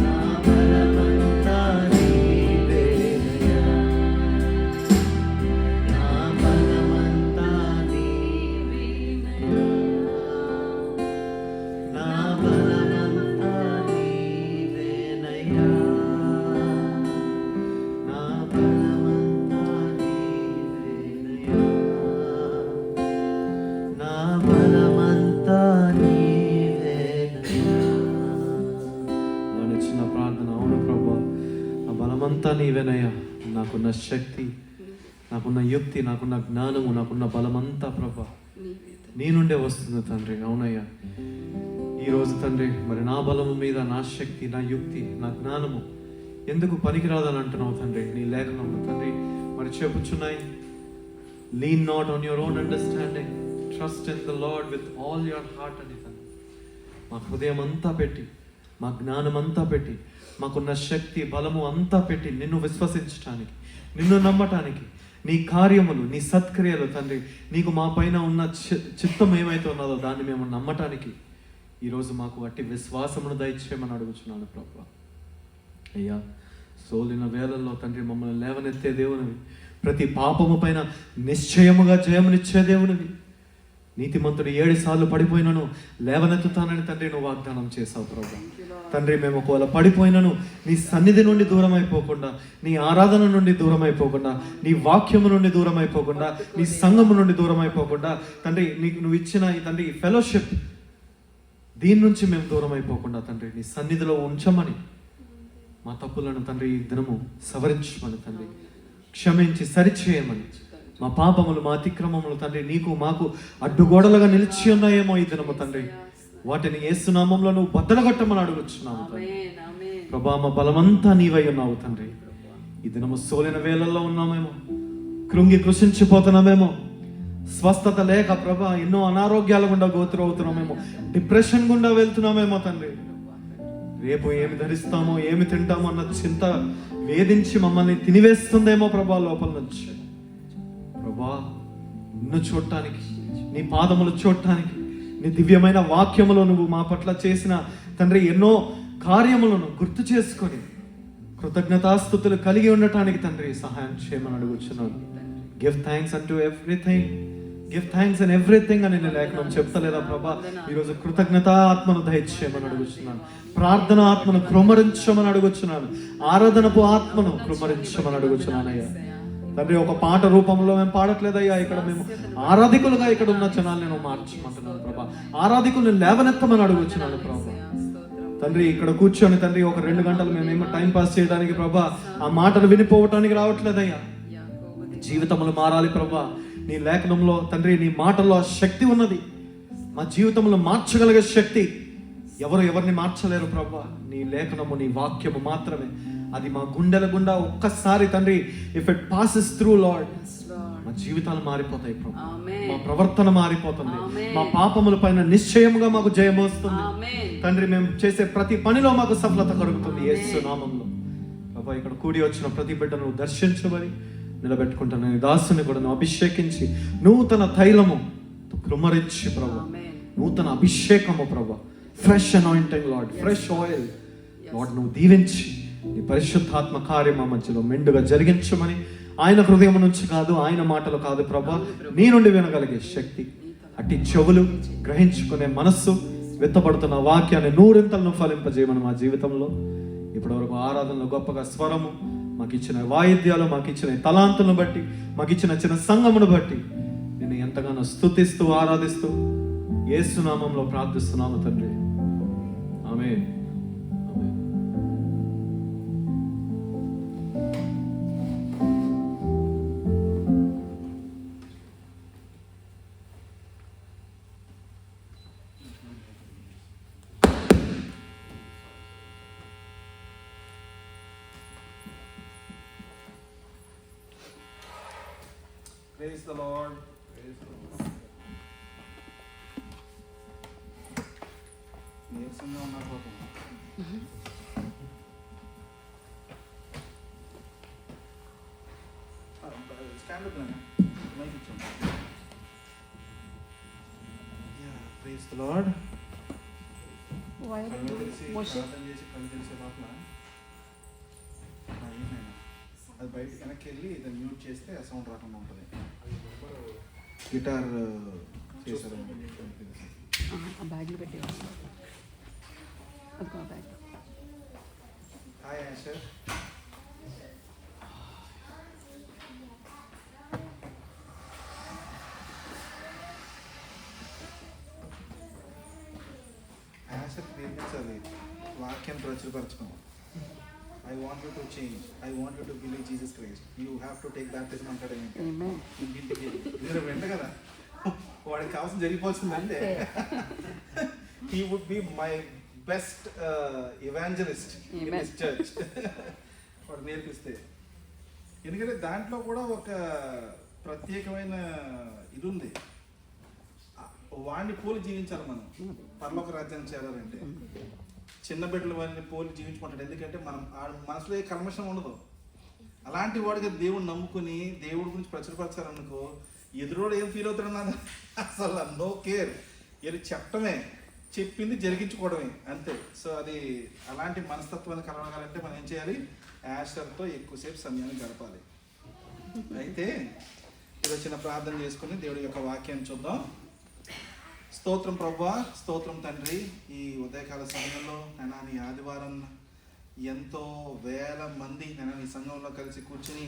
నా బలమంతా నీవేనయ్యా నా బలమంతా నీవేనయ్యా నా బలమంతా నీవేనయ్యా నా బలమంతా నీవేనయ్యా నా బలమంతా నీవేనయ్యా నేను చిన్న ప్రార్థన అవును ప్రభా నా బలమంతా నీవేనయ్యా నాకున్న శక్తి నాకున్న యుక్తి నాకున్న జ్ఞానము నాకున్న బలమంతా ప్రభా నీ నుండే వస్తుంది తండ్రి అవునయ్యా ఈరోజు తండ్రి మరి నా బలము మీద నా శక్తి నా యుక్తి నా జ్ఞానము ఎందుకు పనికిరాదని అంటున్నావు తండ్రి నీ లేఖనంలో తండ్రి మరి చెప్పుచున్నాయి lean not on your own understanding trust in the Lord with all your heart అని తండ్రి మా హృదయం అంతా పెట్టి మా జ్ఞానం అంతా పెట్టి మాకున్న శక్తి బలము అంతా పెట్టి నిన్ను విశ్వసించటానికి నిన్ను నమ్మటానికి నీ కార్యములు నీ సత్క్రియలు తండ్రి నీకు మా పైన ఉన్న చిత్తం ఏమైతే ఉన్నదో దాన్ని మేము నమ్మటానికి ఈరోజు మాకు అట్టి విశ్వాసమును దయచేయమని అడుగుచున్నాను ప్రభు అయ్యా సోలిన వేళల్లో తండ్రి మమ్మల్ని లేవనెత్తే దేవునివి ప్రతి పాపము పైన నిశ్చయముగా జయమునిచ్చే దేవునివి నీతిమంతుడు 7 సార్లు పడిపోయినను లేవనెత్తుతానని తండ్రి నువ్వు వాగ్దానం చేశావు ప్రభు తండ్రి మేము ఒకవేళ పడిపోయినను నీ సన్నిధి నుండి దూరం అయిపోకుండా నీ ఆరాధన నుండి దూరం అయిపోకుండా నీ వాక్యము నుండి దూరం అయిపోకుండా నీ సంఘము నుండి దూరం అయిపోకుండా తండ్రి నీకు నువ్వు ఇచ్చిన ఈ తండ్రి ఫెలోషిప్ దీని నుంచి మేము దూరం అయిపోకుండా తండ్రి నీ సన్నిధిలో ఉంచమని, మా తప్పులను తండ్రి ఈ దినము సవరించమని తండ్రి, క్షమించి సరిచేయమని, మా పాపములు మా అతిక్రమములు తండ్రి నీకు మాకు అడ్డుగోడలుగా నిలిచి ఉన్నాయేమో ఈ దినము తండ్రి, వాటిని యేసునామంలో నువ్వు బద్దలగొట్టమని అడుగుచున్నాము తండ్రి. ప్రభా, మా బలమంతా నీవై ఉన్నావు తండ్రి. ఈ దినము సోలిన వేళల్లో ఉన్నామేమో, కృంగి కృషించిపోతున్నామేమో, స్వస్థత లేక ప్రభా ఎన్నో అనారోగ్యాల గుండా అవుతున్నామేమో, డిప్రెషన్ గుండా వెళ్తున్నామేమో తండ్రి. రేపు ఏమి ధరిస్తామో ఏమి తింటామో అన్న చింత వేధించి మమ్మల్ని తినివేస్తుందేమో ప్రభా లోపల నుంచి. ప్రభా, నిన్ను చూడటానికి, నీ పాదములు చూడటానికి, నీ దివ్యమైన వాక్యములో నువ్వు మా పట్ల చేసిన తండ్రి ఎన్నో కార్యములను గుర్తు చేసుకొని కృతజ్ఞతాస్తుతులు కలిగి ఉండటానికి తండ్రి సహాయం చేయమని అడుగుచున్నాను. గివ్ థ్యాంక్స్ అంటూ everything, give thanks and everything అని నేను లేఖనం చెప్తలేదా ప్రభా? ఈరోజు కృతజ్ఞత ఆత్మను దయచేయమని అడుగుచున్నాను, ప్రార్థన ఆత్మను కృమ్మరించమని అడుగుచున్నాను, ఆరాధనపు ఆత్మను కృమ్మరించమని అడుగుచున్నానయ్యా తండ్రి. ఒక పాట రూపంలో మేము పాడట్లేదయ్యా, ఇక్కడ మేము ఆరాధికులుగా ఇక్కడ ఉన్న జనాలు నేను మార్చమంటున్నాను ప్రభా. ఆరాధికులను లేవనెత్తమని అడుగుచున్నాను ప్రభా. తండ్రి, ఇక్కడ కూర్చొని తండ్రి ఒక 2 గంటలు మేమేమో టైం పాస్ చేయడానికి ప్రభా ఆ మాటలు వినిపోవటానికి రావట్లేదయ్యా. జీవితములు మారాలి ప్రభా. నీ లేఖనంలో తండ్రి నీ మాటల్లో శక్తి ఉన్నది, మా జీవితంలో మార్చగలిగే శక్తి. ఎవరిని మార్చలేరు ప్రభా, నీ లేఖనము నీ వాక్యము మాత్రమే. అది మా గుండెల గుండా ఒక్కసారి తండ్రి if it passes through lord, మా జీవితాలు మారిపోతాయి ప్రభా, మా ప్రవర్తన మారిపోతుంది, మా పాపముల పైన నిశ్చయముగా మాకు జయం వస్తుంది తండ్రి. మేము చేసే ప్రతి పనిలో మాకు సఫలత కలుగుతుంది యేసు నామములో ప్రభా. ఇక్కడ కూడి వచ్చిన ప్రతి బిడ్డను దర్శించమని నిలబెట్టుకుంటాను. నీ దాసుని కూడా నువ్వు అభిషేకించి నూతన తైలము కృమ్మరించి ప్రభా, నూతన అభిషేకము ప్రభా, fresh anointing lord, fresh oil lord నువ్వు దీవించి నీ పరిశుద్ధాత్మ కార్యం మా మధ్యలో మెండుగా జరిగించమని, ఆయన హృదయం నుంచి కాదు, ఆయన మాటలు కాదు ప్రభా, నీ నుండి వినగలిగే శక్తి, అట్టి చెవులు, గ్రహించుకునే మనస్సు, విత్తపడుతున్న వాక్యాన్ని 100 ఫలింపజేయమని మా జీవితంలో. ఇప్పటివరకు ఆరాధనలో గొప్పగా స్వరము, మాకు ఇచ్చిన వాయిద్యాలు, మాకు ఇచ్చిన తలాంతులను బట్టి, మాకు ఇచ్చిన చిన్న సంఘమును బట్టి నేను ఎంతగానో స్తుతిస్తూ ఆరాధిస్తూ యేసు నామములో ప్రార్థిస్తున్నాము తండ్రి. ఆమేన్. Praise the Lord. Praise the Lord. నీరసంగా ఉన్నారు పాపం. స్టాండ్ అప్ నాన్న, మైక్ ఇచ్చాను. Praise the Lord. కళ్ళు తెరిచి ప్రార్థన చేసి కళ్ళు తెరిసే లోపల అది బయట వెనక్కి వెళ్ళి ఇది మ్యూట్ చేస్తే ఆ సౌండ్ రాకుండా ఉంటుంది. గిటార్ చేశారు. బ్యాగ్లో పెట్టేవాళ్ళు. బ్యాగ్. హాయ్ ఆశర్. ఆశర్ నేర్పించాలి, వాక్యం ప్రచురపరచడం. I want you to change. I want you to believe Jesus Christ. You have to take baptism అంటాడు. మీరు వెంట కదా వాడికి కావాల్సిన జరిగిపోతుందంటే he would be my best evangelist in this church. వాడు నేర్పిస్తే, ఎందుకంటే దాంట్లో కూడా ఒక ప్రత్యేకమైన ఇది ఉంది. వాడిని పోలి జీవించాలి మనం పరలోక రాజ్యాన్ని చేరాలంటే. చిన్న బిడ్డల వారిని పోలి జీవించుకుంటాడు, ఎందుకంటే మనం మనసులో ఏ కల్మషం ఉండదు. అలాంటి వాడికి దేవుడు నమ్ముకుని దేవుడి గురించి ప్రచురపరచాలనుకో, ఎదురోడు ఏం ఫీల్ అవుతాడు అసలు నో కేర్. ఇది చెప్పడమే, చెప్పింది జరిగించుకోవడమే అంతే. సో అది అలాంటి మనస్తత్వాన్ని కలగాలంటే మనం ఏం చేయాలి? యాషర్తో ఎక్కువసేపు సమయాన్ని గడపాలి. అయితే ఈరోజు చిన్న ప్రార్థన చేసుకుని దేవుడి యొక్క వాక్యాన్ని చూద్దాం. స్తోత్రం ప్రభువా, స్తోత్రం తండ్రి. ఈ ఉదయకాల సమయంలో నేను నీ ఆదివారం ఎంతో వేల మంది నేను నీ సంఘంలో కలిసి కూర్చుని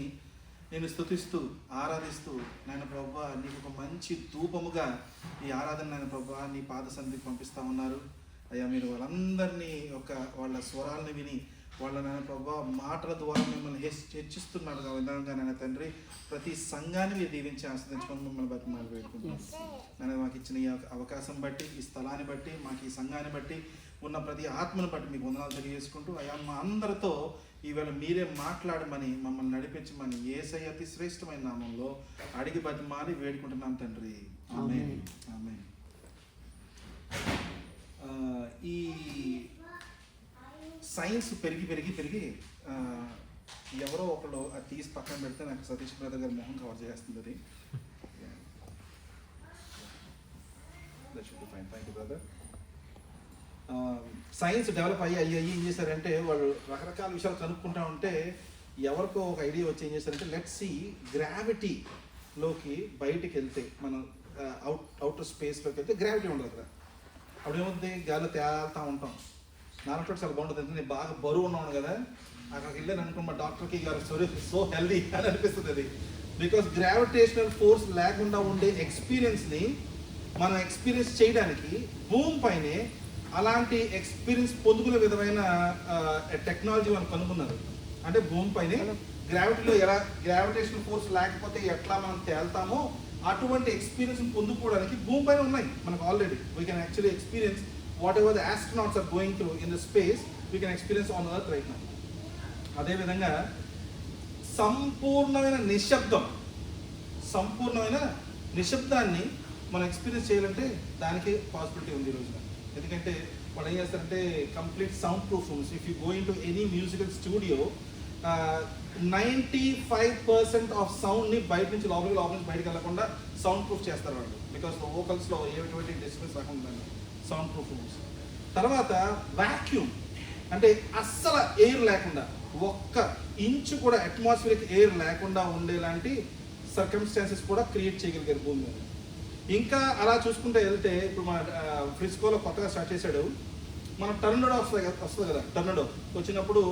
నేను స్తుతిస్తూ ఆరాధిస్తూ నేను ప్రభువా నీకు ఒక మంచి ధూపముగా ఈ ఆరాధన నేను ప్రభువా నీ పాద సన్నిధికి పంపిస్తూ ఉన్నారు. అయ్యా మీరు వాళ్ళందరినీ వాళ్ళ స్వరాలను విని వాళ్ళ నాయన ప్రభా మాటల ద్వారా మిమ్మల్ని హెచ్చిస్తున్నారు విధంగా నాయన తండ్రి ప్రతి సంఘాన్ని మీరు దీవించి ఆస్వాదించుకొని మిమ్మల్ని బట్టి మాకు పెట్టుకుంటున్నాం. నేను మాకు ఇచ్చిన ఈ అవకాశం బట్టి, ఈ స్థలాన్ని బట్టి, మాకు ఈ సంఘాన్ని బట్టి, ఉన్న ప్రతి ఆత్మను బట్టి మీకు వందనాలు తెలియజేసుకుంటూ అయ్యా మా అందరితో ఈవేళ మీరే మాట్లాడమని మమ్మల్ని నడిపించమని యేసయ్య అతి శ్రేష్టమైన నామంలో అడిగి బట్టి మారి వేడుకుంటున్నాం తండ్రి. ఆమేన్. ఆమేన్. ఈ సైన్స్ పెరిగి ఎవరో ఒకళ్ళు అది తీసి పక్కన పెడితే నాకు సతీష్ బ్రదర్ గారి మొహం కవర్ చేస్తుంది అది. Thank you brother. Science develop అయ్యి ఏం చేశారంటే వాళ్ళు రకరకాల విషయాలు కనుక్కుంటా ఉంటే ఎవరికో ఒక ఐడియా వచ్చి ఏం చేశారంటే లెట్స్ సీ గ్రావిటీలోకి బయటికి వెళ్తే మనం అవుటర్ స్పేస్లోకి వెళ్తే గ్రావిటీ ఉండదు కదా. అప్పుడు ఏమవుతుంది, గాలిలో తేలుతూ ఉంటాం. నాన్నతో చాలా బాగుంటుంది. నేను బాగా బరువు ఉన్నాను కదా, అక్కడికి వెళ్ళాను అనుకో మా డాక్టర్కి గారు సో హెల్దీ అని అనిపిస్తుంది. అది బికాస్ గ్రావిటేషనల్ ఫోర్స్ లేకుండా ఉండే ఎక్స్పీరియన్స్ని మనం ఎక్స్పీరియన్స్ చేయడానికి భూమి పైనే అలాంటి ఎక్స్పీరియన్స్ పొందుకునే విధమైన టెక్నాలజీ మనం కనుక్కున్నారు. అంటే భూమి పైనే గ్రావిటీలో ఎలా గ్రావిటేషనల్ ఫోర్స్ లేకపోతే ఎట్లా మనం తేల్తామో అటువంటి ఎక్స్పీరియన్స్ పొందుకోవడానికి భూమి పైన ఉన్నాయి మనకు already. We can actually experience whatever the astronauts are going through in the space, we can experience on earth right now. అదేవిధంగా సంపూర్ణమైన నిశ్శబ్దాన్ని మనం ఎక్స్పీరియన్స్ చేయాలంటే దానికి పాసిబిలిటీ ఉంది ఈ రోజున. ఎందుకంటే వాళ్ళు ఏం చేస్తారంటే complete soundproof rooms. If you go into any musical studio 95% of సౌండ్ని బయట నుంచి లోపలికి బయటకు వెళ్ళకుండా సౌండ్ ప్రూఫ్ చేస్తారు వాళ్ళు. బికాస్ వోకల్స్లో ఎటువంటి డిస్టర్బెన్స్ రాకుండా సౌండ్ ప్రూఫ్ రూమ్స్. తర్వాత వాక్యూమ్ అంటే అస్సలు ఎయిర్ లేకుండా, ఒక్క ఇంచు కూడా అట్మాస్ఫియరిక్ ఎయిర్ లేకుండా ఉండేలాంటి సర్కమ్స్టాన్సెస్ కూడా క్రియేట్ చేయగలిగారు భూమి మీద. ఇంకా అలా చూసుకుంటే వెళ్తే ఇప్పుడు మన ఫ్రిస్కోలో కొత్తగా స్టార్ట్ చేశాడు. మన టర్నడో వస్తుంది కదా. టర్నడో వచ్చినప్పుడు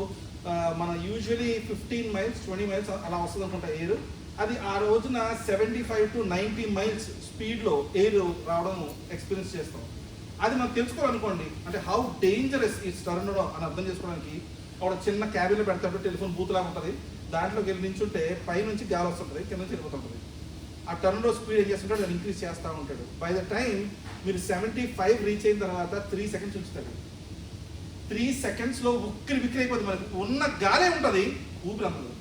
మన యూజువలీ 15 మైల్స్ 20 మైల్స్ అలా వస్తుంది అనుకుంటా ఎయిర్. అది ఆ రోజున 75 to 90 మైల్స్ స్పీడ్లో ఎయిర్ రావడం ఎక్స్పీరియన్స్ చేస్తాం. అది మనం తెలుసుకోవాలనుకోండి, అంటే హౌ డేంజరస్ ఈ టర్నడో అని అర్థం చేసుకోవడానికి ఒక చిన్న క్యాబిన్లో పెడతాడు, టెలిఫోన్ బూత్ లాగా ఉంటుంది. దాంట్లోకి వెళ్ళి నించుంటే పైనుంచి గాలి వస్తుంటుంది, కింద నుంచి వెళ్ళిపోతుంటుంది. ఆ టర్నడో స్పీడ్ ఏం చేస్తుంటాడు, దాన్ని ఇంక్రీజ్ చేస్తూ ఉంటాడు. బై ద టైం మీరు 75 రీచ్ అయిన తర్వాత 3 seconds ఉంచుతాడు. 3 secondsలో ఉక్కిరి బిక్కిరి అయిపోతుంది. మనకి ఉన్న గాలే ఉంటుంది, ఊపిరి అందదు,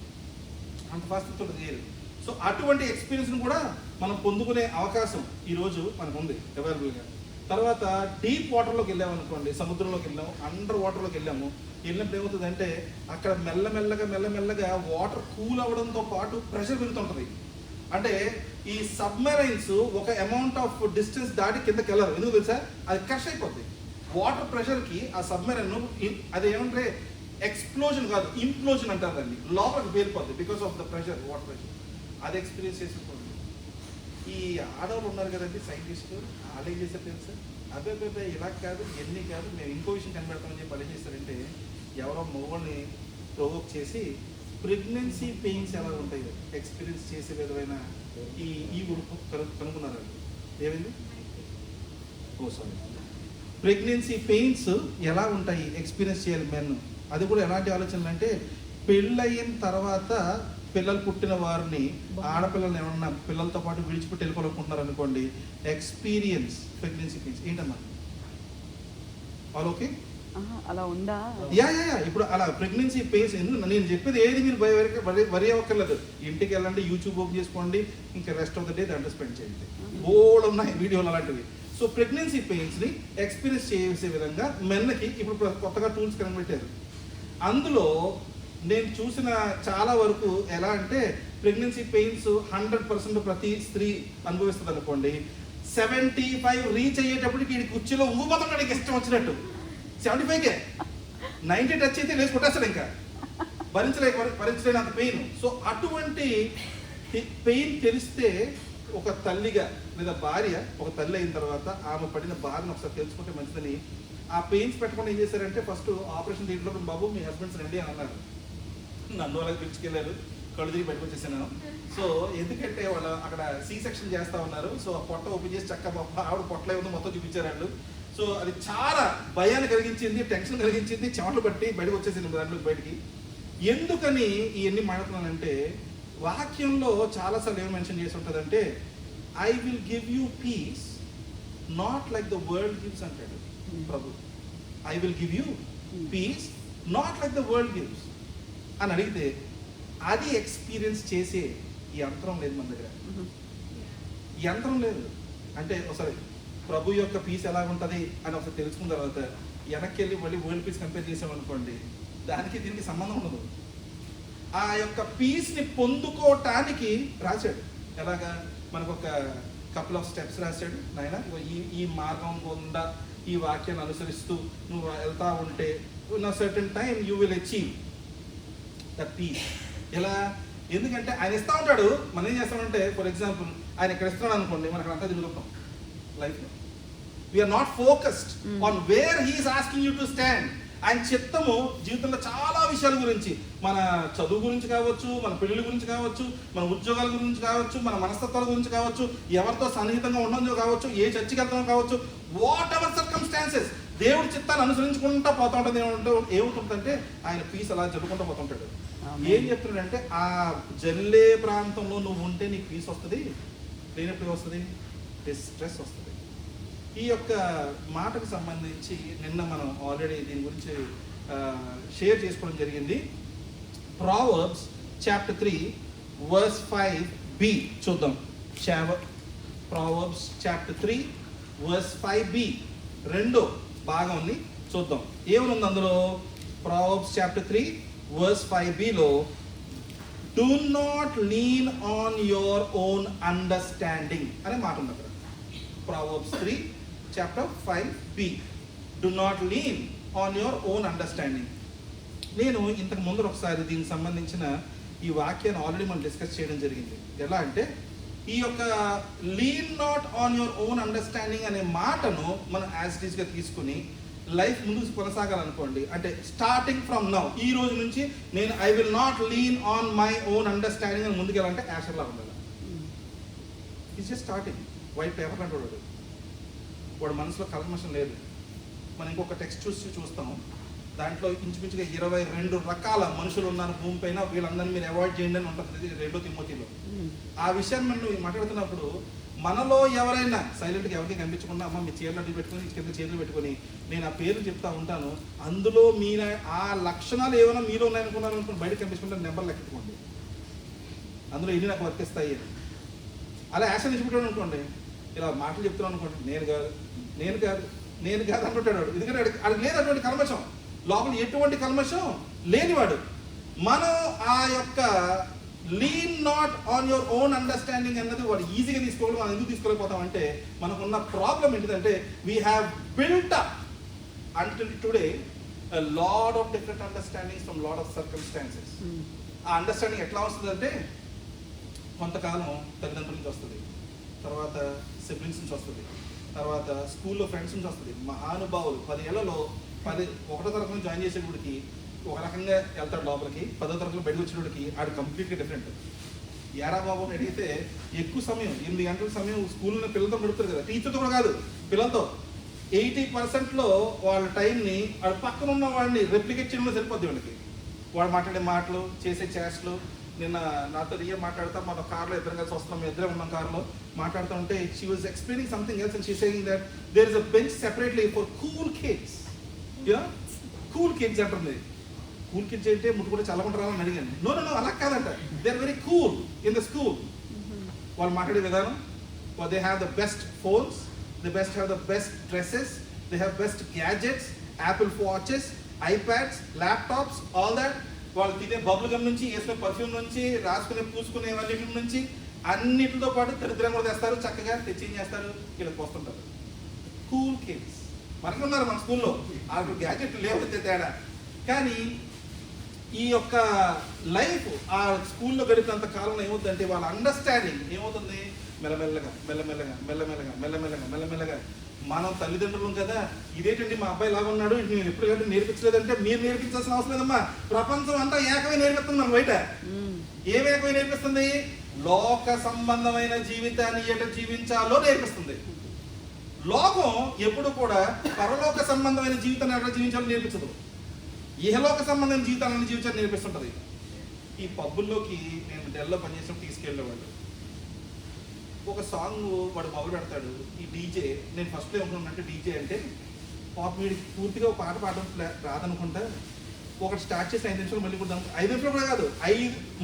అంత ఫాస్ట్ ఉంటుంది ఎయిర్. సో అటువంటి ఎక్స్పీరియన్స్ను కూడా మనం పొందుకునే అవకాశం ఈరోజు మనకు ఉంది అవైలబుల్గా. తర్వాత డీప్ వాటర్లోకి వెళ్ళామనుకోండి, సముద్రంలోకి వెళ్ళాము, అండర్ వాటర్లోకి వెళ్ళినప్పుడు ఏమవుతుందంటే అక్కడ మెల్లమెల్లగా వాటర్ కూల్ అవ్వడంతో పాటు ప్రెషర్ పెరుగుతుంటుంది. అంటే ఈ సబ్మెరైన్స్ ఒక అమౌంట్ ఆఫ్ డిస్టెన్స్ దాటి కిందకి వెళ్ళరు. ఎందుకు తెలుసా, అది క్రష్ అయిపోద్ది. వాటర్ ప్రెషర్కి ఆ సబ్మెరైన్ అది ఏమంటే ఎక్స్ప్లోజన్ కాదు, ఇంప్లోజన్ అంటారు దాన్ని, లోపలికి పేలిపోద్ది because of the pressure, water pressure. అది ఎక్స్పీరియన్స్ చేసుకోండి. ఈ ఆడవాళ్ళు ఉన్నారు కదండి సైంటిస్టులు, వాళ్ళు ఏం చేస్తారు తెలుసా, అదే ఇలా కాదు ఎన్ని కాదు మేము ఇంకో విషయం కనిపెడతామని చెప్పి వాళ్ళు ఏం చేస్తారంటే ఎవరో మొగోళ్ళని ప్రొవోక్ చేసి ప్రెగ్నెన్సీ పెయిన్స్ ఎలా ఉంటాయి ఎక్స్పీరియన్స్ చేసే విధమైన ఈ గ్రూప్ కనుక్కున్నారు. ఏమైంది, సారీ, ప్రెగ్నెన్సీ పెయిన్స్ ఎలా ఉంటాయి ఎక్స్పీరియన్స్ చేయాలి మెన్. అది కూడా ఎలాంటి ఆలోచనలు అంటే పెళ్ళయిన తర్వాత పిల్లలు పుట్టిన వారిని, ఆడపిల్లల్ని ఏమన్నా పిల్లలతో పాటు విడిచిపెట్టి వెళ్ళిపోవాలనుకుంటున్నారు అనుకోండి, ఎక్స్పీరియన్స్ ప్రెగ్నెన్సీ పెయిన్స్ ఏంటమ్మా వాళ్ళు ఓకే అలా ఉందా? యా ఇప్పుడు అలా ప్రెగ్నెన్సీ పెయిన్స్ ఎందుకు నేను చెప్పేది ఏది మీరు వరి అవ్వక్కర్లేదు. ఇంటికి వెళ్ళండి, యూట్యూబ్ ఓపెన్ చేసుకోండి, ఇంకా రెస్ట్ ఆఫ్ ద డే దాంట్లో స్పెండ్ చేయండి. బోల్డ్ ఉన్నాయి వీడియోలు అలాంటివి. సో ప్రెగ్నెన్సీ పెయిన్స్ని ఎక్స్పీరియన్స్ చేసే విధంగా మెన్కి ఇప్పుడు కొత్తగా టూల్స్ కనిపెట్టారు. అందులో నేను చూసిన చాలా వరకు ఎలా అంటే ప్రెగ్నెన్సీ పెయిన్స్ 100% ప్రతి స్త్రీ అనుభవిస్తుంది అనుకోండి. 75 రీచ్ అయ్యేటప్పటికి ఈ కుర్చీలో ఊగిపోతున్నాడు ఇష్టం వచ్చినట్టు. 75కే 90 టచ్ అయితే లేచి కొట్టేస్తాడు, ఇంకా భరించలేనంత పెయిన్. సో అటువంటి పెయిన్ తెలిస్తే ఒక తల్లిగా లేదా భార్య ఒక తల్లి అయిన తర్వాత ఆమె పడిన బాధను ఒకసారి తెలుసుకుంటే మంచిదని ఆ పెయిన్స్ పెట్టకుండా ఏం చేశారంటే ఫస్ట్ ఆపరేషన్ థియేటర్లో బాబు మీ హస్బెండ్స్ రండి అని అన్నారు. నన్ను వాళ్ళకి పిలుచుకెళ్ళారు, కళ్ళు తిరిగి బయటకు వచ్చేసాను. సో ఎందుకంటే వాళ్ళు అక్కడ C-section చేస్తా ఉన్నారు. సో పొట్ట ఓపెన్ చేసి చక్క ఆవిడ పొట్టలే ఉందో మొత్తం చూపించారు వాళ్ళు. సో అది చాలా భయాన్ని కలిగించింది, టెన్షన్ కలిగించింది, చెమటలు పట్టి బయటకు వచ్చేసింది దాంట్లో బయటికి. ఎందుకని ఇవన్నీ మాట్లాడుతున్నానంటే వాక్యంలో చాలాసార్లు ఏం మెన్షన్ చేసి ఉంటుందంటే I will give you peace not like the world gives అంటాడు ప్రభు. I will give you peace not like the world gives అని అడిగితే అది ఎక్స్పీరియన్స్ చేసే యంత్రం లేదు మన దగ్గర. యంత్రం లేదు అంటే ఒకసారి ప్రభు యొక్క పీస్ ఎలా ఉంటుంది అని ఒకసారి తెలుసుకున్న తర్వాత వెనక్కి వెళ్ళి మళ్ళీ వరల్డ్ పీస్ కంపేర్ చేసామనుకోండి, దానికి దీనికి సంబంధం ఉండదు. ఆ యొక్క పీస్ని పొందుకోవటానికి రాశాడు. ఎలాగా మనకు ఒక కపుల్ ఆఫ్ స్టెప్స్ రాశాడు. నాయన ఈ మార్గం గుండా ఈ వాక్యాన్ని అనుసరిస్తూ నువ్వు వెళ్తా ఉంటే in a certain time you will achieve that peace. ఎలా? ఎందుకంటే ఆయన ఇస్తా ఉంటాడు, మనం ఏం చేస్తామంటే ఫర్ ఎగ్జాంపుల్ ఆయన ఇక్కడ ఇస్తున్నాడు అనుకోండి, మనకు అంతా తిరుగుతాం లైఫ్లో. We are not focused on where he is asking you to stand. ఆయన చిత్తము జీవితంలో చాలా విషయాల గురించి, మన చదువు గురించి కావచ్చు, మన పెళ్లి గురించి కావచ్చు, మన ఉద్యోగాల గురించి కావచ్చు, మన మనస్తత్వాల గురించి కావచ్చు, ఎవరితో సన్నిహితంగా ఉండడం కావచ్చు, ఏ చర్చికి వెళ్తామో కావచ్చు, వాట్ ఎవర్ సర్కమ్స్టాన్సెస్ దేవుడి చిత్తాన్ని అనుసరించుకుంటా పోతా ఉంటుంది. ఏమవుతుందంటే ఆయన పీస్ అలా జరుపుకుంటూ పోతుంటాడు. ఏం చెప్తున్నాడంటే ఆ జల్లే ప్రాంతంలో నువ్వు ఉంటే నీకు పీస్ వస్తుంది, లేనప్పుడు వస్తుంది డిస్ట్రెస్ వస్తుంది. ఈ యొక్క మాటకు సంబంధించి నిన్న మనం ఆల్రెడీ దీని గురించి షేర్ చేసుకోవడం జరిగింది. ప్రావర్బ్స్ చాప్టర్ 3 వర్స్ 5b చూద్దాం. ప్రావర్బ్స్ చాప్టర్ 3 వర్స్ 5b రెండో భాగం ఉంది, చూద్దాం ఏమనుంది అందులో. ప్రావర్బ్స్ చాప్టర్ 3 వర్స్ 5bలో do not lean on your own understanding అనే మాట ఉంది అక్కడ. Proverbs 3 chapter 5b do not lean on your own understanding. నేను ఇంతకు ముందు ఒకసారి దీనికి సంబంధించిన ఈ వాక్యాన్ని ఆల్రెడీ మనం డిస్కస్ చేయడం జరిగింది. ఎలా అంటే ఈ యొక్క lean not on your own understanding అనే మాటను మనం యాజ్ ఇట్ ఈస్గా తీసుకుని లైఫ్ ముందుకు కొనసాగాలనుకోండి, అంటే స్టార్టింగ్ ఫ్రమ్ నౌ ఈ రోజు నుంచి నేను I will not lean on my own understanding అని ముందుకు వెళ్ళాలంటే యాషర్లా ఉండాలి. It's just starting. White paper అంటాడు వాడు మనసులో కల్మషం లేదు. మనం ఇంకొక టెక్స్ట్ చూస్తాం, దాంట్లో ఇంచుమించుగా 22 రకాల మనుషులు ఉన్నారు భూమి పైన, వీళ్ళందరినీ మీరు అవాయిడ్ చేయండి అని ఉంటుంది 2 తిమోతిలో. ఆ విషయాన్ని మనం మాట్లాడుతున్నప్పుడు మనలో ఎవరైనా సైలెంట్గా ఎవరికి కనిపించకుండా అమ్మ మీ చీరలు అడ్డు పెట్టుకొని కింద చీరలు పెట్టుకొని నేను ఆ పేరు చెప్తా ఉంటాను, అందులో మీ ఆ లక్షణాలు ఏమైనా మీలో ఉన్నాయనుకున్నాను అనుకుని బయటకు కనిపించుకుంటే నెంబర్ లెక్కించుకోండి, అందులో ఇన్ని నాకు వర్తిస్తాయి అని. అలా యాక్షన్ ఇచ్చిపెట్టాడు అనుకోండి, ఇలా మాటలు చెప్తున్నాను అనుకోండి, నేను కాదు అంటుంటాడు. ఎందుకంటే అది లేదు అటువంటి కల్మషం, లోపల ఎటువంటి కల్మషం లేనివాడు. మనం ఆ యొక్క lean not on your own understanding అన్నది వాడు ఈజీగా తీసుకోవడం. మనం ఎందుకు తీసుకోలేకపోతాం అంటే మనకున్న ప్రాబ్లం ఏంటిదంటే we have built up until today a lot of different understandings from lot of circumstances. ఆ అండర్స్టాండింగ్ ఎట్లా వస్తుందంటే కొంతకాలం తల్లిదండ్రుల నుంచి వస్తుంది, తర్వాత సిబ్లింగ్స్ నుంచి వస్తుంది, తర్వాత స్కూల్లో ఫ్రెండ్స్ నుంచి వస్తుంది. మహానుభావులు 10 ఏళ్లలో 1వ తరగతి జాయిన్ చేసేటప్పటికి ఒక రకంగా వెళ్తాడు లోపలికి, 10వ తరగతిలో బయటకు వచ్చేటప్పటికి ఆడు కంప్లీట్గా డిఫరెంట్. యారా బాబు అని అడిగితే ఎక్కువ సమయం 8 గంటల సమయం స్కూల్లో పిల్లలతో గడుపుతారు కదా, టీచర్తో కూడా కాదు పిల్లలతో. 80%లో వాళ్ళ టైంని వాడు పక్కన ఉన్న వాడిని రెప్లికేట్ చేయడంలో సరిపోద్ది వాళ్ళకి. వాడు మాట్లాడే మాటలు, చేసే చేష్టలు. నిన్న నాతో రియా మాట్లాడుతా, మన కార్లో ఇద్దరు కలిసి వస్తున్నాం, మేము ఇద్దరే ఉన్నాం కార్లో మాట్లాడుతూ ఉంటే she was explaining something else and she saying that there is a bench separately for cool kids. Cool kids అంటుంది. కూల్ కిడ్స్ అంటే ముట్టు కూడా చల్లకుంటారని అడిగాను. నో అలా కాదంట, they are very cool in the school. వాళ్ళు మాట్లాడే విధానం, they have the best phones, they have the best dresses, they have best gadgets, Apple watches, iPads, laptops, all that. వాళ్ళు తినే బబుల్ గమ్ నుంచి, వేసుకునే పర్ఫ్యూమ్ నుంచి, రాసుకునే పూసుకునే వాళ్ళ నుంచి అన్నిటితో పాటు దరిద్రం కూడా తెస్తారు, చక్కగా తెచ్చి చేస్తారు, వీళ్ళకి వస్తుంటారు. కూల్ కిడ్స్ మనకు ఉన్నారు మన స్కూల్లో, వాళ్ళకి గ్యాడ్జెట్లు లేకపోతే తేడా. కానీ ఈ యొక్క లైఫ్ ఆ స్కూల్లో గడిపినంత కాలంలో ఏమవుతుందంటే వాళ్ళ అండర్స్టాండింగ్ ఏమవుతుంది, మెల్లమెల్లగా మనం తల్లిదండ్రులు కదా, ఇదేంటండి మా అబ్బాయి లాగా ఉన్నాడు, నేను ఎప్పుడు కంటే నేర్పించలేదంటే మీరు నేర్పించాల్సిన అవసరం లేదమ్మా. ప్రపంచం అంతా ఏకమై నేర్పిస్తుంది మనం బయట. ఏం ఏకమై నేర్పిస్తుంది? లోక సంబంధమైన జీవితాన్ని ఎట జీవించాలో నేర్పిస్తుంది. లోకం ఎప్పుడు కూడా పరలోక సంబంధమైన జీవితాన్ని ఎలా జీవించాలని నేర్పించదు, ఇహలోక సంబంధమైన జీవితాలను జీవించాలని నేర్పిస్తుంటుంది. ఈ పబ్బుల్లోకి నేను డెల్లో పనిచేసినప్పుడు తీసుకెళ్ళేవాళ్ళు. ఒక సాంగ్ వాడు మొదలు పెడతాడు, ఈ డీజే. నేను ఫస్ట్ ఏమనుకున్నానంటే డీజే అంటే పాపం వీడికి పూర్తిగా ఒక పాట పాడడం రాదనుకుంటా, ఒకటి స్టార్ట్ చేసి 5 నిమిషాలు మళ్ళీ కూడా 5 నిమిషాలు కూడా కాదు,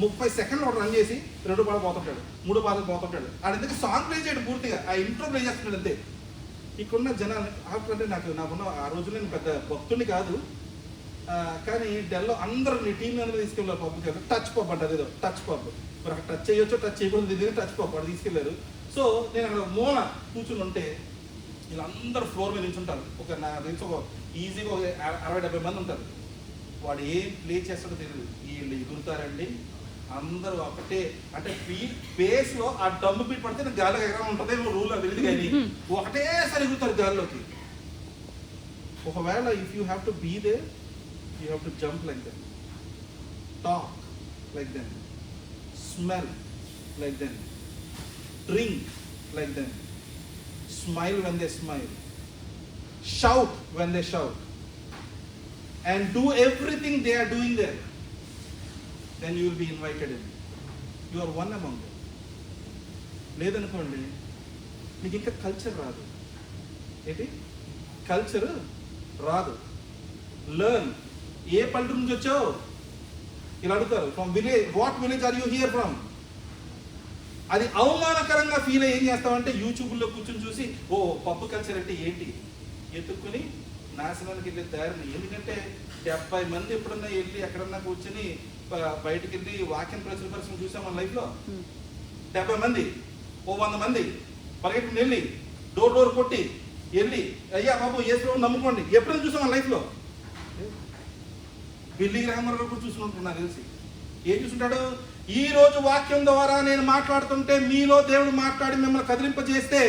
30 సెకండ్లు ఒకటి రన్ చేసి 2 పాటలు పోతుంటాడు, 3 పాటలు పోతుంటాడు. ఆడందుకు సాంగ్ ప్లే చేయడు, పూర్తిగా ఆ ఇంట్రో ప్లే చేస్తున్నాడు అంతే. ఇక్కడున్న జనాలు అంటే నాకున్న ఆ రోజుల్లో నేను పెద్ద భక్తుడిని కాదు, కానీ డెల్లో అందరూ నీ టీం అందరూ తీసుకెళ్ళారు పబ్కి. టచ్ పబ్ అంటారు, ఏదో టచ్ పబ్. మరి అక్కడ టచ్ చేయొచ్చు, టచ్ చేయకూడదు, ఇది టచ్ పబ్ అక్కడ తీసుకెళ్లారు. సో నేను అక్కడ మూల కూర్చుని ఉంటే వీళ్ళందరూ ఫ్లోర్ మీద నిల్చుంటారు. నాకు తెలిసి ఒక ఈజీగా 60-70 మంది ఉంటారు. వాడు ఏం ప్లే చేస్తాడో తెలియదు, వీళ్ళు ఎగురుతారండి అందరూ ఒకటే. అంటే బేస్లో ఆ డమ్ము పీట్ పడితే నాకు గాలిలో ఎగరం ఉంటుంది, రూల్ తెలియదు, కానీ ఒకటేసారి ఎగురుతారు గాల్లోకి. ఒకవేళ if you have to be they, you have to jump like them, talk like them, smell like them, drink like them, smile when they smile, shout when they shout, and do everything they are doing there. Then you will be invited in. You are one among them. లేదనుకోండి నీకు ఇంకా culture రాదు. ఏంటి culture రాదు. Learn. ఏ పల్లెటూరు నుంచి వచ్చావు ఇలా అడుగుతారు. From village. What village are you here from? అది అవమానకరంగా ఫీల్ అయ్యి ఏం చేస్తామంటే యూట్యూబ్లో కూర్చొని చూసి ఓ పబ్బు కల్చర్ అంటే ఏంటి ఎత్తుక్కుని నాశనానికి వెళ్ళే దారిని. ఎందుకంటే 70 మంది ఎప్పుడన్నా వెళ్ళి ఎక్కడన్నా కూర్చొని బయటకు వెళ్ళి వాక్యం ప్రచురపరచడం చూసాం మన లైఫ్లో. 70 మంది, 100 మంది పరిగెట్టుకుని వెళ్ళి డోర్ కొట్టి వెళ్ళి అయ్యా బాబు యేసు నమ్ముకోండి ఎప్పుడైనా చూసాం మన లైఫ్లో. బిల్లీ గ్రాహం కూడా చూసుకుంటున్నారు తెలిసి. ఏం చూసుంటాడు? ఈ రోజు వాక్యం ద్వారా నేను మాట్లాడుతుంటే మీలో దేవుడు మాట్లాడి మిమ్మల్ని కదిలింపజేస్తే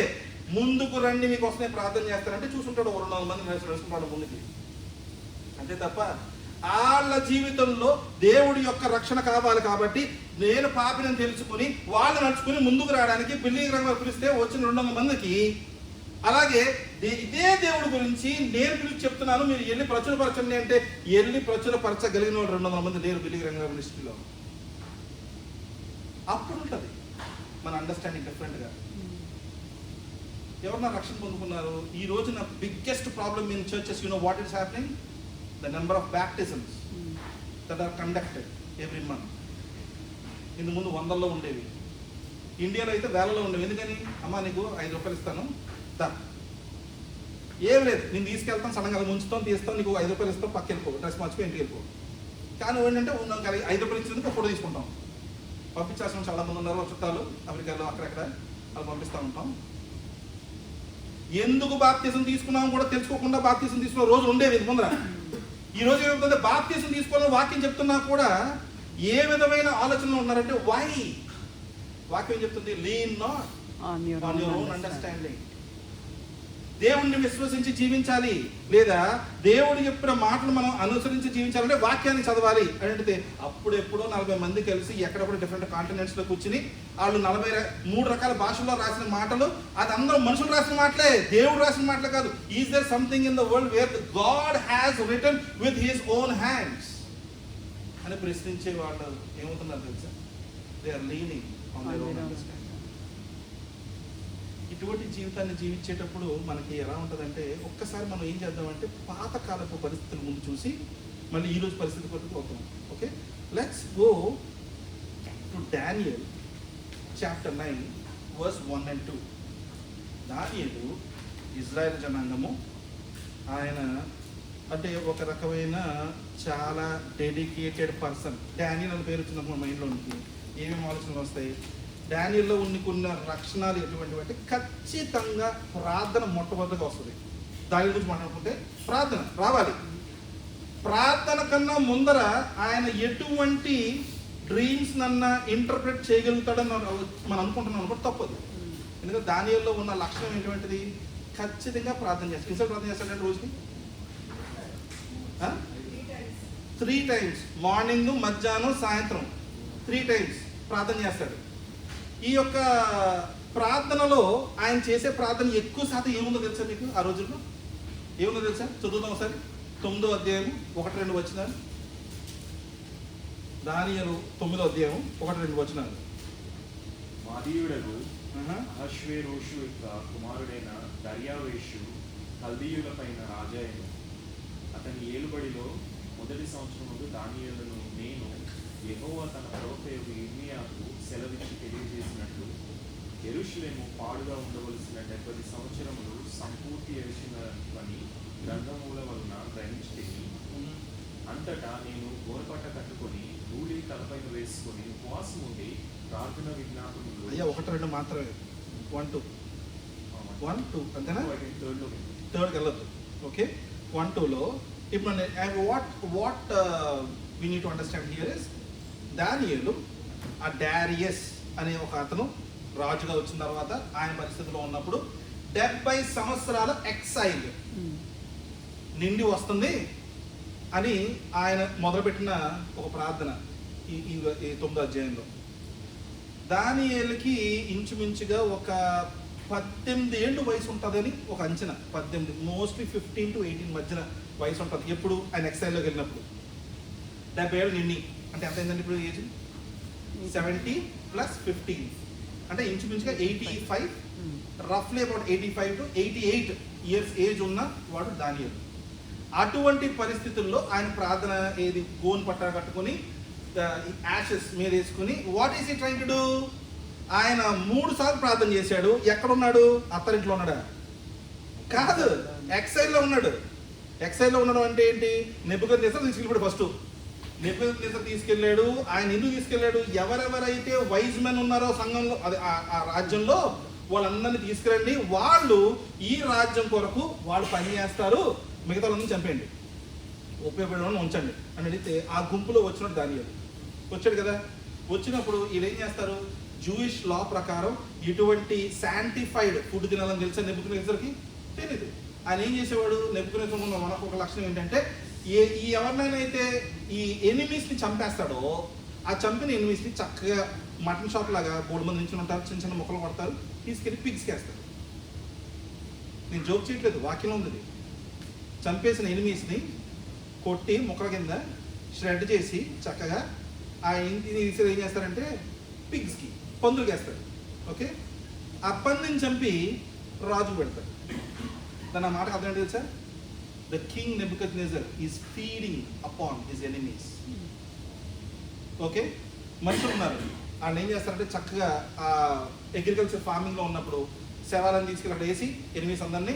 ముందుకు రండి మీకు వస్తే ప్రార్థన చేస్తారంటే చూసుంటాడు 200 మంది నడుచుకుంటాడు ముందుకి. అంతే తప్ప వాళ్ళ జీవితంలో దేవుడి యొక్క రక్షణ కావాలి కాబట్టి నేను పాపిని తెలుసుకుని వాళ్ళు నడుచుకుని ముందుకు రావడానికి బిల్లి రంగు పిలిస్తే వచ్చిన 200 మందికి, అలాగే ఇదే దేవుడి గురించి నేను పిలిచి చెప్తున్నాను మీరు వెళ్ళి ప్రచురపరచండి అంటే వెళ్ళి ప్రచురపరచగలిగిన వాళ్ళు 200 మంది లేరు బిల్లి రంగు మినిస్ట్రీలో. అప్పుడు ఉంటుంది మన అండర్స్టాండింగ్ డిఫరెంట్గా. ఎవరన్నా రక్షణ పొందుకున్నారు? ఈ రోజున biggest problem in churches, you know what is happening? The number of baptisms that are conducted every month. ఇందు ముందు 100లో ఉండేవి, ఇండియాలో అయితే వేలలో ఉండేవి. ఎందుకని? అమ్మా నీకు 5 రూపాయలు ఇస్తాను దా, ఏం లేదు నేను తీసుకెళ్తాను, సడన్గా ముంచుతాం తీస్తాం, నీకు 5 రూపాయలు ఇస్తాం, పక్క వెళ్ళిపో, డ్రెస్ మార్చుకో ఇంటికి వెళ్ళిపో. కానీ ఏంటంటే 5 రూపాయలు ఇచ్చినందుకు ఫోటో తీసుకుంటాం. పంపించాల్సిన చాలా మంది ఉన్నారు చుట్టాలు అమెరికాలో అక్కడక్కడ, వాళ్ళు పంపిస్తూ ఉంటాం. ఎందుకు బాప్తిజం తీసుకున్నాం కూడా తెలుసుకోకుండా బాప్తిజం తీసుకున్న రోజు ఉండేది ముందర. ఈ రోజు ఏమవుతుంది? బాప్తిజం తీసుకోవాలని వాక్యం చెప్తున్నా కూడా ఏ విధమైన ఆలోచనలు ఉన్నారంటే వై? వాక్యం ఏం చెప్తుంది? Lean not on your own understanding. దేవుడిని విశ్వసించి జీవించాలి, లేదా దేవుడు చెప్పిన మాటలు మనం అనుసరించి జీవించాలంటే వాక్యాన్ని చదవాలి అంటే అప్పుడెప్పుడో 40 మంది కలిసి ఎక్కడెప్పుడు డిఫరెంట్ కాంటినెంట్స్లో కూర్చుని వాళ్ళు 43 రకాల భాషల్లో రాసిన మాటలు, అది అందరూ మనుషులు రాసిన మాటలే, దేవుడు రాసిన మాటలే కాదు. Is there something in the world where God has written with his own hands అని ప్రశ్నించే వాళ్ళు ఏమవుతున్నారు తెలుసా? They are leaning on their own understanding. ఇటువంటి జీవితాన్ని జీవించేటప్పుడు మనకి ఎలా ఉంటుందంటే ఒక్కసారి మనం ఏం చేద్దామంటే పాతకాలపు పరిస్థితుల ముందు చూసి మళ్ళీ ఈరోజు పరిస్థితి కొరకు పోతాం. Okay, let's go to Daniel chapter 9 verse 1 and 2. దానియేలు ఇజ్రాయెల్ జనాంగము, ఆయన అంటే ఒక రకమైన చాలా డెడికేటెడ్ పర్సన్. డానియల్ అని పేరు వచ్చింది మన మైండ్లోనికి ఏమేమి ఆలోచనలు వస్తాయి? డానియల్లో కొన్ని లక్షణాలు ఎటువంటివి అంటే ఖచ్చితంగా ప్రార్థన మొట్టమొదటిగా వస్తుంది. దాని గురించి మాట్లాడుకుంటే ప్రార్థన రావాలి. ప్రార్థన కన్నా ముందర ఆయన ఎటువంటి డ్రీమ్స్ నన్నా ఇంటర్ప్రిట్ చేయగలుగుతాడని మనం అనుకుంటున్నాం అనుకుంటే తప్పదు. ఎందుకంటే దానియల్లో ఉన్న లక్షణం ఏంటంటిది? ఖచ్చితంగా ప్రార్థన చేస్తాడు. ఎన్నిసార్లు ప్రార్థన చేస్తాడంటే రోజుకి 3 times, మార్నింగ్, మధ్యాహ్నం, సాయంత్రం 3 times ప్రార్థన చేస్తాడు. ఈ యొక్క ప్రార్థనలో ఆయన చేసే ప్రార్థన ఎక్కువ శాతం ఏముందో తెలుసా మీకు ఆ రోజుల్లో? ఏముందో తెలుసా? చదువుదాం ఒకసారి. 9వ అధ్యాయం 1-2 వచనాలు. దానియేలు 9వ అధ్యాయం 1-2 వచనాలు. మాదీయుడను అహష్వేరోషు యొక్క కుమారుడైన దర్యావేషు కల్దీయులపైన రాజాయను. అతని ఏలుబడిలో మొదటి సంవత్సరములు దానియేలును నేను యెహోవా తన ప్రవక్త ఇర్మీయాకు సెలవిచ్చి తెలియజేసినట్లు యెరూషలేము పాడుగా ఉండవలసిన 70 సంవత్సరములు సంపూర్తి చేసినవని గ్రంథముల వలన గ్రహించితిని. అంతటా నేను గోరపట్ట కట్టుకొని ధూళి తలపైన వేసుకొని ఉపవాసం ఉండి ప్రార్థన విజ్ఞాపనలు. అయ్యా 1-2 మాత్రమే. 1-2 అంతేనా? థర్డ్కి వెళ్ళొద్దు. ఓకే, 1-2లో ఇప్పుడు what we need to understand here is దానియేలు ఆ డారియస్ అనే ఒక అతను రాజుగా వచ్చిన తర్వాత ఆయన పరిస్థితిలో ఉన్నప్పుడు 70 సంవత్సరాల ఎక్సైల్ నిండి వస్తుంది అని ఆయన మొదలుపెట్టిన ఒక ప్రార్థన ఈ 9వ అధ్యాయంలో. దానియేలుకి ఇంచుమించుగా ఒక 18 ఏళ్ళు వయసు ఉంటుందని ఒక అంచనా. 18, మోస్ట్లీ 15 to 18 మధ్యన వయసు ఉంటుంది ఎప్పుడు ఆయన ఎక్సైల్లోకి వెళ్ళినప్పుడు. 70 ఏళ్ళు నిండి అంటే ఎంత అయిందండి ఇప్పుడు ఏజ్? 70 + 15 అంటే ఇంచుమించుగా 85, రఫ్లీ అబౌట్ 85 to 88 ఇయర్స్ ఏజ్ ఉన్న వాడు దానియేలు. అటువంటి పరిస్థితుల్లో ఆయన ప్రార్థన ఏది గోన్ పట్ట కట్టుకొని యాషెస్ మీద వేసుకుని what is he trying to do? ఆయన 3 సార్లు ప్రార్థన చేశాడు. ఎక్కడున్నాడు? అత్తరింట్లో ఉన్నాడా? కాదు, ఎక్సైల్లో ఉన్నాడు. ఎక్సైల్లో ఉండడం అంటే ఏంటి? నెబుకద్నెజర్ తీసుకెళ్ళాడు. ఫస్ట్ నెబుకద్నెజర్ తీసుకెళ్ళాడు. ఆయన ఎందుకు తీసుకెళ్ళాడు? ఎవరెవరైతే వైజ్ మెన్ ఉన్నారో సంఘంలో, అది ఆ రాజ్యంలో, వాళ్ళందరినీ తీసుకురండి, వాళ్ళు ఈ రాజ్యం కొరకు వాళ్ళు పని చేస్తారు, మిగతా వాళ్ళని చంపేయండి, ఉపయోగపడే వాళ్ళని ఉంచండి అని అడిగితే ఆ గుంపులో వచ్చినట్టు దానియేలు వచ్చాడు కదా. వచ్చినప్పుడు వీళ్ళు ఏం చేస్తారు? జూయిష్ లా ప్రకారం ఇటువంటి శాంటిఫైడ్ ఫుడ్ తినాలని తెలుసా నెబుకద్నెజర్కి? తెలియదు. ఆయన ఏం చేసేవాడు? నెబుకద్నెజర్ ఉన్న మనకు ఒక లక్షణం ఏంటంటే ఈ ఎవరినైనా అయితే ఈ ఎనిమీస్ని చంపేస్తాడో ఆ చంపిన ఎనిమీస్ని చక్కగా మటన్ షాప్ లాగా 3 మంది నుంచి ఉంటారు, చిన్న చిన్న ముక్కలు కొడతారు, తీసుకెళ్ళి పిగ్స్కి వేస్తారు. నేను జోక్ చేయట్లేదు, వాక్యం ఉంది. చంపేసిన ఎనిమీస్ని కొట్టి ముక్కల కింద ష్రెడ్ చేసి చక్కగా ఆ ఇంటిని తీసుకెళ్ళి ఏం చేస్తారంటే పిగ్స్కి, పందులకి వేస్తారు. ఓకే, ఆ పందిని చంపి రాజు పెడతారు. దాని ఆ మాటకు అర్థం ఏంటి తెలుసా? The king Nebuchadnezzar is feeding upon his enemies. Okay, మనుషులు ఉన్నారు, ఆయన ఏం చేస్తారంటే చక్కగా ఆ అగ్రికల్చర్ ఫార్మింగ్లో ఉన్నప్పుడు శవాలను తీసుకెళ్ళి అక్కడ వేసి ఎనిమిస్ అందరినీ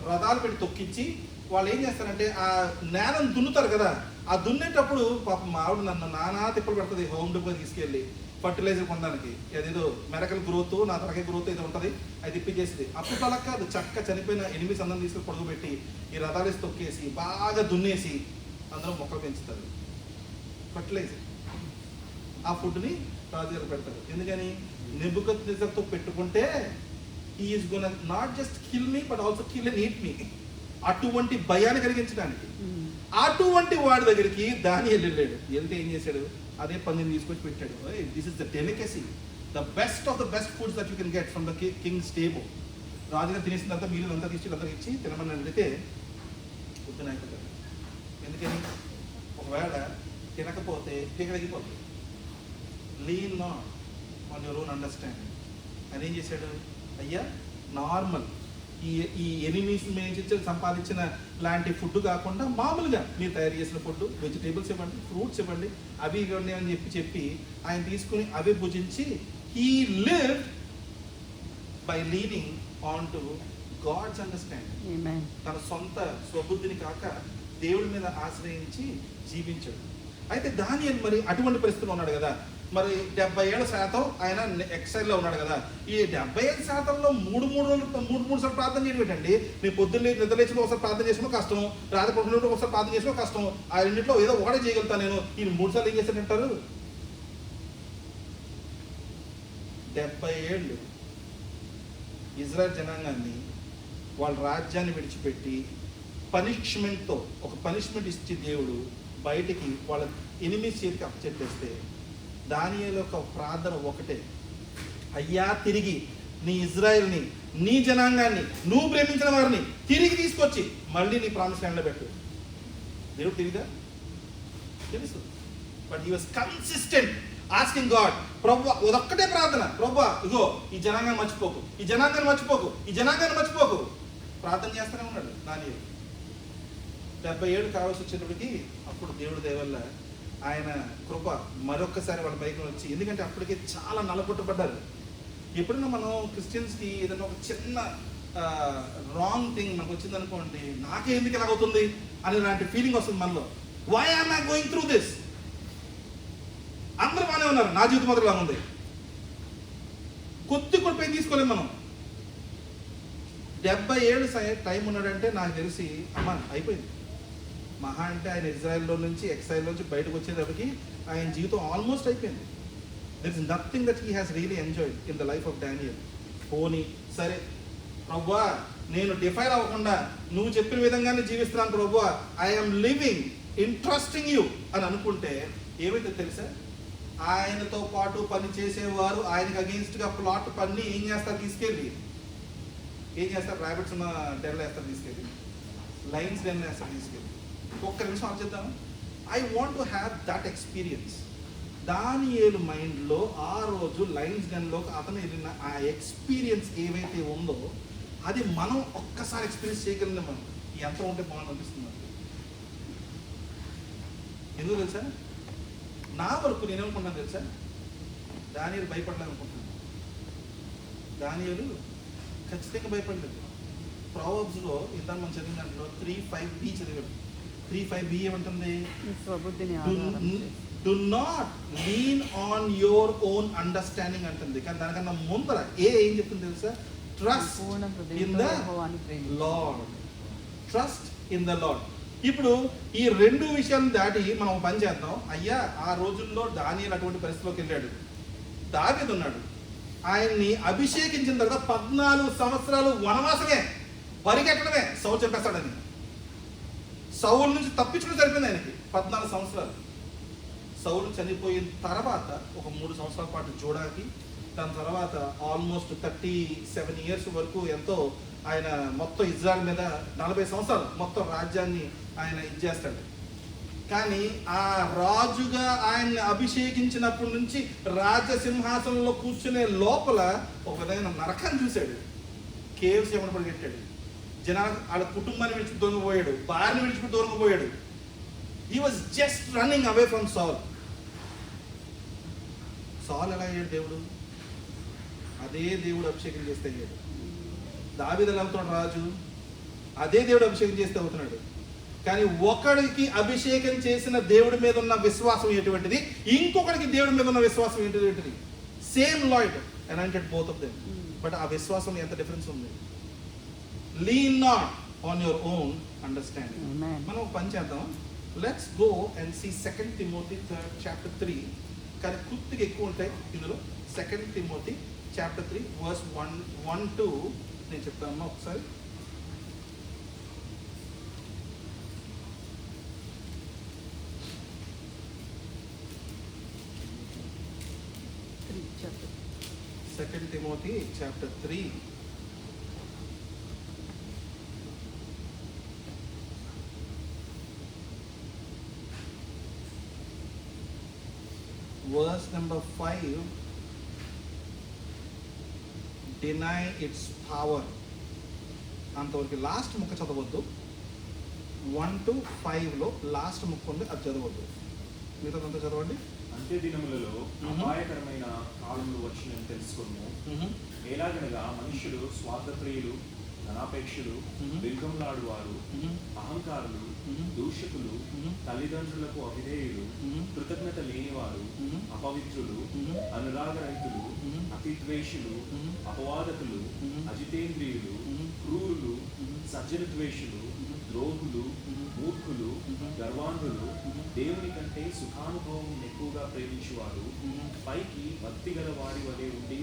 రథాలు పెట్టి తొక్కించి వాళ్ళు ఏం చేస్తారంటే ఆ నేలను దున్నుతారు కదా. ఆ దున్నేటప్పుడు పాపం మా ఆవిడ నన్ను నానా తిప్పలు పెడుతుంది హోమ్ డిపో తీసుకెళ్ళి ఫర్టిలైజర్ కొనడానికి. అదేదో మెరకల్ గ్రోత్, నా తరగతి గ్రోత్ ఏదో ఉంటుంది, అది తిప్పించేసింది. అప్పుడు అలా కాదు, చక్క చనిపోయిన ఎనిమిది అందరం తీసుకుని పొడుగుపెట్టి ఈ రథాలేసి తొక్కేసి బాగా దున్నేసి అందరూ మొక్కలు పెంచుతారు, ఫర్టిలైజర్. ఆ ఫుడ్ని రాజుగారు పెడతారు. ఎందుకని? నెబుకద్నెజర్తో పెట్టుకుంటే he is gonna not just kill me but also kill and eat మీ. అటువంటి భయాన్ని కలిగించడానికి అటువంటి వాడి దగ్గరికి దానియేలు వెళ్ళాడు. వెళ్తే ఏం చేశాడు? అదే పందిని తీసుకొచ్చి పెట్టాడు. This is the delicacy, the best of the best foods that you can get from the Kings table. రాజుగారు తినేసిన తర్వాత మీరు అంతా తీసి అందరికి ఇచ్చి తినమని అడిగితే వద్దు నాయకుడు. ఎందుకని? ఒకవేళ తినకపోతే తిగడిగిపోతుంది. Lean not on your own understanding. అని ఏం చేశాడు? అయ్యా, నార్మల్ ఈ ఎనిమీస్ నుంచి సంపాదించిన లాంటి ఫుడ్ కాకుండా మామూలుగా మీరు తయారు చేసిన ఫుడ్, వెజిటేబుల్స్ ఇవ్వండి, ఫ్రూట్స్ ఇవ్వండి, అవి ఇవ్వండి అని చెప్పి ఆయన తీసుకుని అవి భుజించి he lived by leaning on to God's understanding. తన సొంత స్వబుద్ధిని కాక దేవుడి మీద ఆశ్రయించి జీవించాడు. అయితే దానియేలు మరి అటువంటి పరిస్థితిలో ఉన్నాడు కదా. మరి 70% ఆయన ఎక్సైల్లో ఉన్నాడు కదా. ఈ 75%లో మూడు సార్లు ప్రార్థన చేయడం ఏంటండి? నేను పొద్దున్న నిద్రలేచిన ఒకసారి ప్రార్థన చేసినా కష్టం, రాత్రి పడుకున్నట్టు ఒకసారి ప్రార్థన చేసినా కష్టం. ఆ రెండింటిలో ఏదో ఒకటే చేయగలుగుతాను నేను. ఈ 3 సార్లు ఏం చేశాడంటారు? 70 ఏళ్ళు ఇజ్రాయెల్ జనాంగాన్ని వాళ్ళ రాజ్యాన్ని విడిచిపెట్టి పనిష్మెంట్తో ఒక పనిష్మెంట్ ఇచ్చి దేవుడు బయటికి వాళ్ళ ఎనిమిస్ చేతికి అప్పచెప్పేస్తే దానియేలు యొక్క ప్రార్థన ఒకటే, అయ్యా తిరిగి నీ ఇజ్రాయెల్ని, నీ జనాంగాన్ని, నువ్వు ప్రేమించిన వారిని తిరిగి తీసుకొచ్చి మళ్ళీ నీ ప్రామిస్ ల్యాండ్లో పెట్టు. దేవుడు తెలియదా? తెలుసు. But he was consistent asking God, ప్రభు అదొక్కటే ప్రార్థన, ప్రభు ఇగో ఈ జనాంగాన్ని మర్చిపోకు, ఈ జనాంగాన్ని మర్చిపోకు, ఈ జనాంగాన్ని మర్చిపోకు. ప్రార్థన చేస్తూనే ఉన్నాడు దానియేలు. 77 కావాల్సి వచ్చేటప్పటికి అప్పుడు దేవుడి దయ వల్ల ఆయన కృప మరొక్కసారి వాళ్ళ పైకి వచ్చి, ఎందుకంటే అప్పటికే చాలా నలగొట్టబడ్డారు. ఎప్పుడైనా మనం క్రిస్టియన్స్కి ఏదైనా ఒక చిన్న రాంగ్ థింగ్ మనకు వచ్చింది అనుకోండి, నాకే ఎందుకు ఎలాగవుతుంది అనే లాంటి ఫీలింగ్ వస్తుంది మనలో. Why am I going through this? అందరూ బాగానే ఉన్నారు, నా జీవితం మాత్రం ఇలా ఉంది. కొద్ది కూడా పెయిన్ తీసుకోలేము మనం. 77 టైం ఉన్నాడంటే నాకు తెలిసి అమ్మ అయిపోయింది. మహా అంటే ఆయన ఇజ్రాయెల్లో నుంచి ఎక్సైల్ నుంచి బయటకు వచ్చేటప్పటికి ఆయన జీవితం ఆల్మోస్ట్ అయిపోయింది. There is nothing that he has really enjoyed in the life of Daniel. పోనీ సరే ప్రభువా, నేను డిఫైర్ అవ్వకుండా నువ్వు చెప్పిన విధంగానే జీవిస్తున్నాను ప్రభువా, I'm living in trusting you అని అనుకుంటే ఏమైతే తెలుసా, ఆయనతో పాటు పని చేసేవారు ఆయనకు అగెయిన్స్ట్గా ప్లాట్ పని ఏం చేస్తారు, తీసుకెళ్ళి ఏం చేస్తారు, ర్యాబిట్స్ ఉన్న డెన్లో వేస్తారు తీసుకెళ్ళి, లైన్స్ డెన్లో వేస్తారు తీసుకెళ్ళి. ఒక్క నిమిషం ఆలోచిద్దాం. I want to have that experience. దానియేలు మైండ్లో ఆ రోజు లైన్స్ డెన్లో అతను వెళ్ళిన ఆ ఎక్స్పీరియన్స్ ఏవైతే ఉందో అది మనం ఒక్కసారి ఎక్స్పీరియన్స్ చేయగలిగిన మనం ఎంత ఉంటే బాగుంది అనిపిస్తుంది. ఎందుకు తెలుసా, నా వరకు నేనేమనుకుంటున్నాను తెలుసా, దానియేలు భయపడలేదనుకుంటున్నాను. దానియేలు ఖచ్చితంగా భయపడలేదు. ప్రావర్బ్స్లో ఇంత మనం చదివిన దాంట్లో 3:5b చదివాడు. 3:5b ఏమంటుంది, do not lean on your own understanding అంటుంది. కానీ దానికన్నా ముందర ఏం చెప్తుంది తెలుసా, trust in the lord. Trust in the lord. ఇప్పుడు ఈ రెండు విషయాలను దాటి మనం పని చేద్దాం. అయ్యా ఆ రోజుల్లో దానియేలు అటువంటి పరిస్థితిలోకి వెళ్ళాడు. దావీదు ఉన్నాడు, ఆయన్ని అభిషేకించిన తర్వాత 14 సంవత్సరాలు వనవాసమే, పరిగెట్టడమే, సౌలు చెప్పేస్తాడని. సౌలు నుంచి తప్పించుకుని సరిపోయింది ఆయనకి 14 సంవత్సరాలు. సౌలు చనిపోయిన తర్వాత ఒక 3 సంవత్సరాల పాటు జోడాకి, దాని తర్వాత ఆల్మోస్ట్ 37 ఇయర్స్ వరకు ఎంతో ఆయన మొత్తం ఇజ్రాయెల్ మీద 40 సంవత్సరాలు మొత్తం రాజ్యాన్ని ఆయన ఇచ్చేస్తాడు. కానీ ఆ రాజుగా ఆయన్ని అభిషేకించినప్పటి నుంచి రాజసింహాసనంలో కూర్చునే లోపల ఒక విధమైన నరకాన్ని చూశాడు. కేవ్స్ ఏమన్నా పరిగెట్టాడు, జనాలు వాళ్ళ కుటుంబాన్ని విడిచిపెట్టి దొంగపోయాడు, భార్యని విడిచిపెట్టి దొంగపోయాడు. He was just running away from Saul. Saul ఎలా అయ్యాడు? దేవుడు అదే దేవుడు అభిషేకం చేస్తే అయ్యాడు. దావీదు ఎలా అవుతున్నాడు రాజు? అదే దేవుడు అభిషేకం చేస్తే అవుతున్నాడు. కానీ ఒకడికి అభిషేకం చేసిన దేవుడి మీద ఉన్న విశ్వాసం ఎటువంటిది, ఇంకొకడికి దేవుడి మీద ఉన్న విశ్వాసం ఏంటిది? Same Lord anointed both of them, but ఆ విశ్వాసం ఎంత డిఫరెన్స్ ఉంది. Lean not on your own understanding. మనం ఒక పని చేద్దాం, let's go and see 2 Timothy chapter 3. కానీ కొద్దిగా ఎక్కువ ఉంటాయి ఇందులో. 2 Timothy chapter 3 verse 1-2 నేను చెప్తాను ఒకసారి. Second Timothy chapter 3 verse number 5. Deny its power. అంతవరకు లాస్ట్ ముక్క చదవద్దు. 1-5లో లాస్ట్ ముక్క ఉంది, అది చదవద్దు. మిగతాదంతా చదవండి. అంత్య దినములలో అపాయకరమైన కాలములు వచ్చినని తెలుసుకున్నాము. ఎలాగనగా మనుషులు స్వార్థప్రియులు, ధనాపేక్షులు, బిల్కంలాడువారు, అహంకారులు, దూషకులు, తల్లిదండ్రులకు అవిధేయులు, కృతజ్ఞత లేనివారు, అపవిత్రులు, అనురాగరహితులు, అతిద్వేషులు, అపవాదకులు, అజితేంద్రియులు, క్రూరులు, సజ్జన ద్వేషులు, ద్రోహులు, మూర్ఖులు, గర్వాంధులు, దేవుని కంటే సుఖానుభవం ఎక్కువగా ప్రేమించువారు, పైకి భక్తి గల వారి వలె ఉండి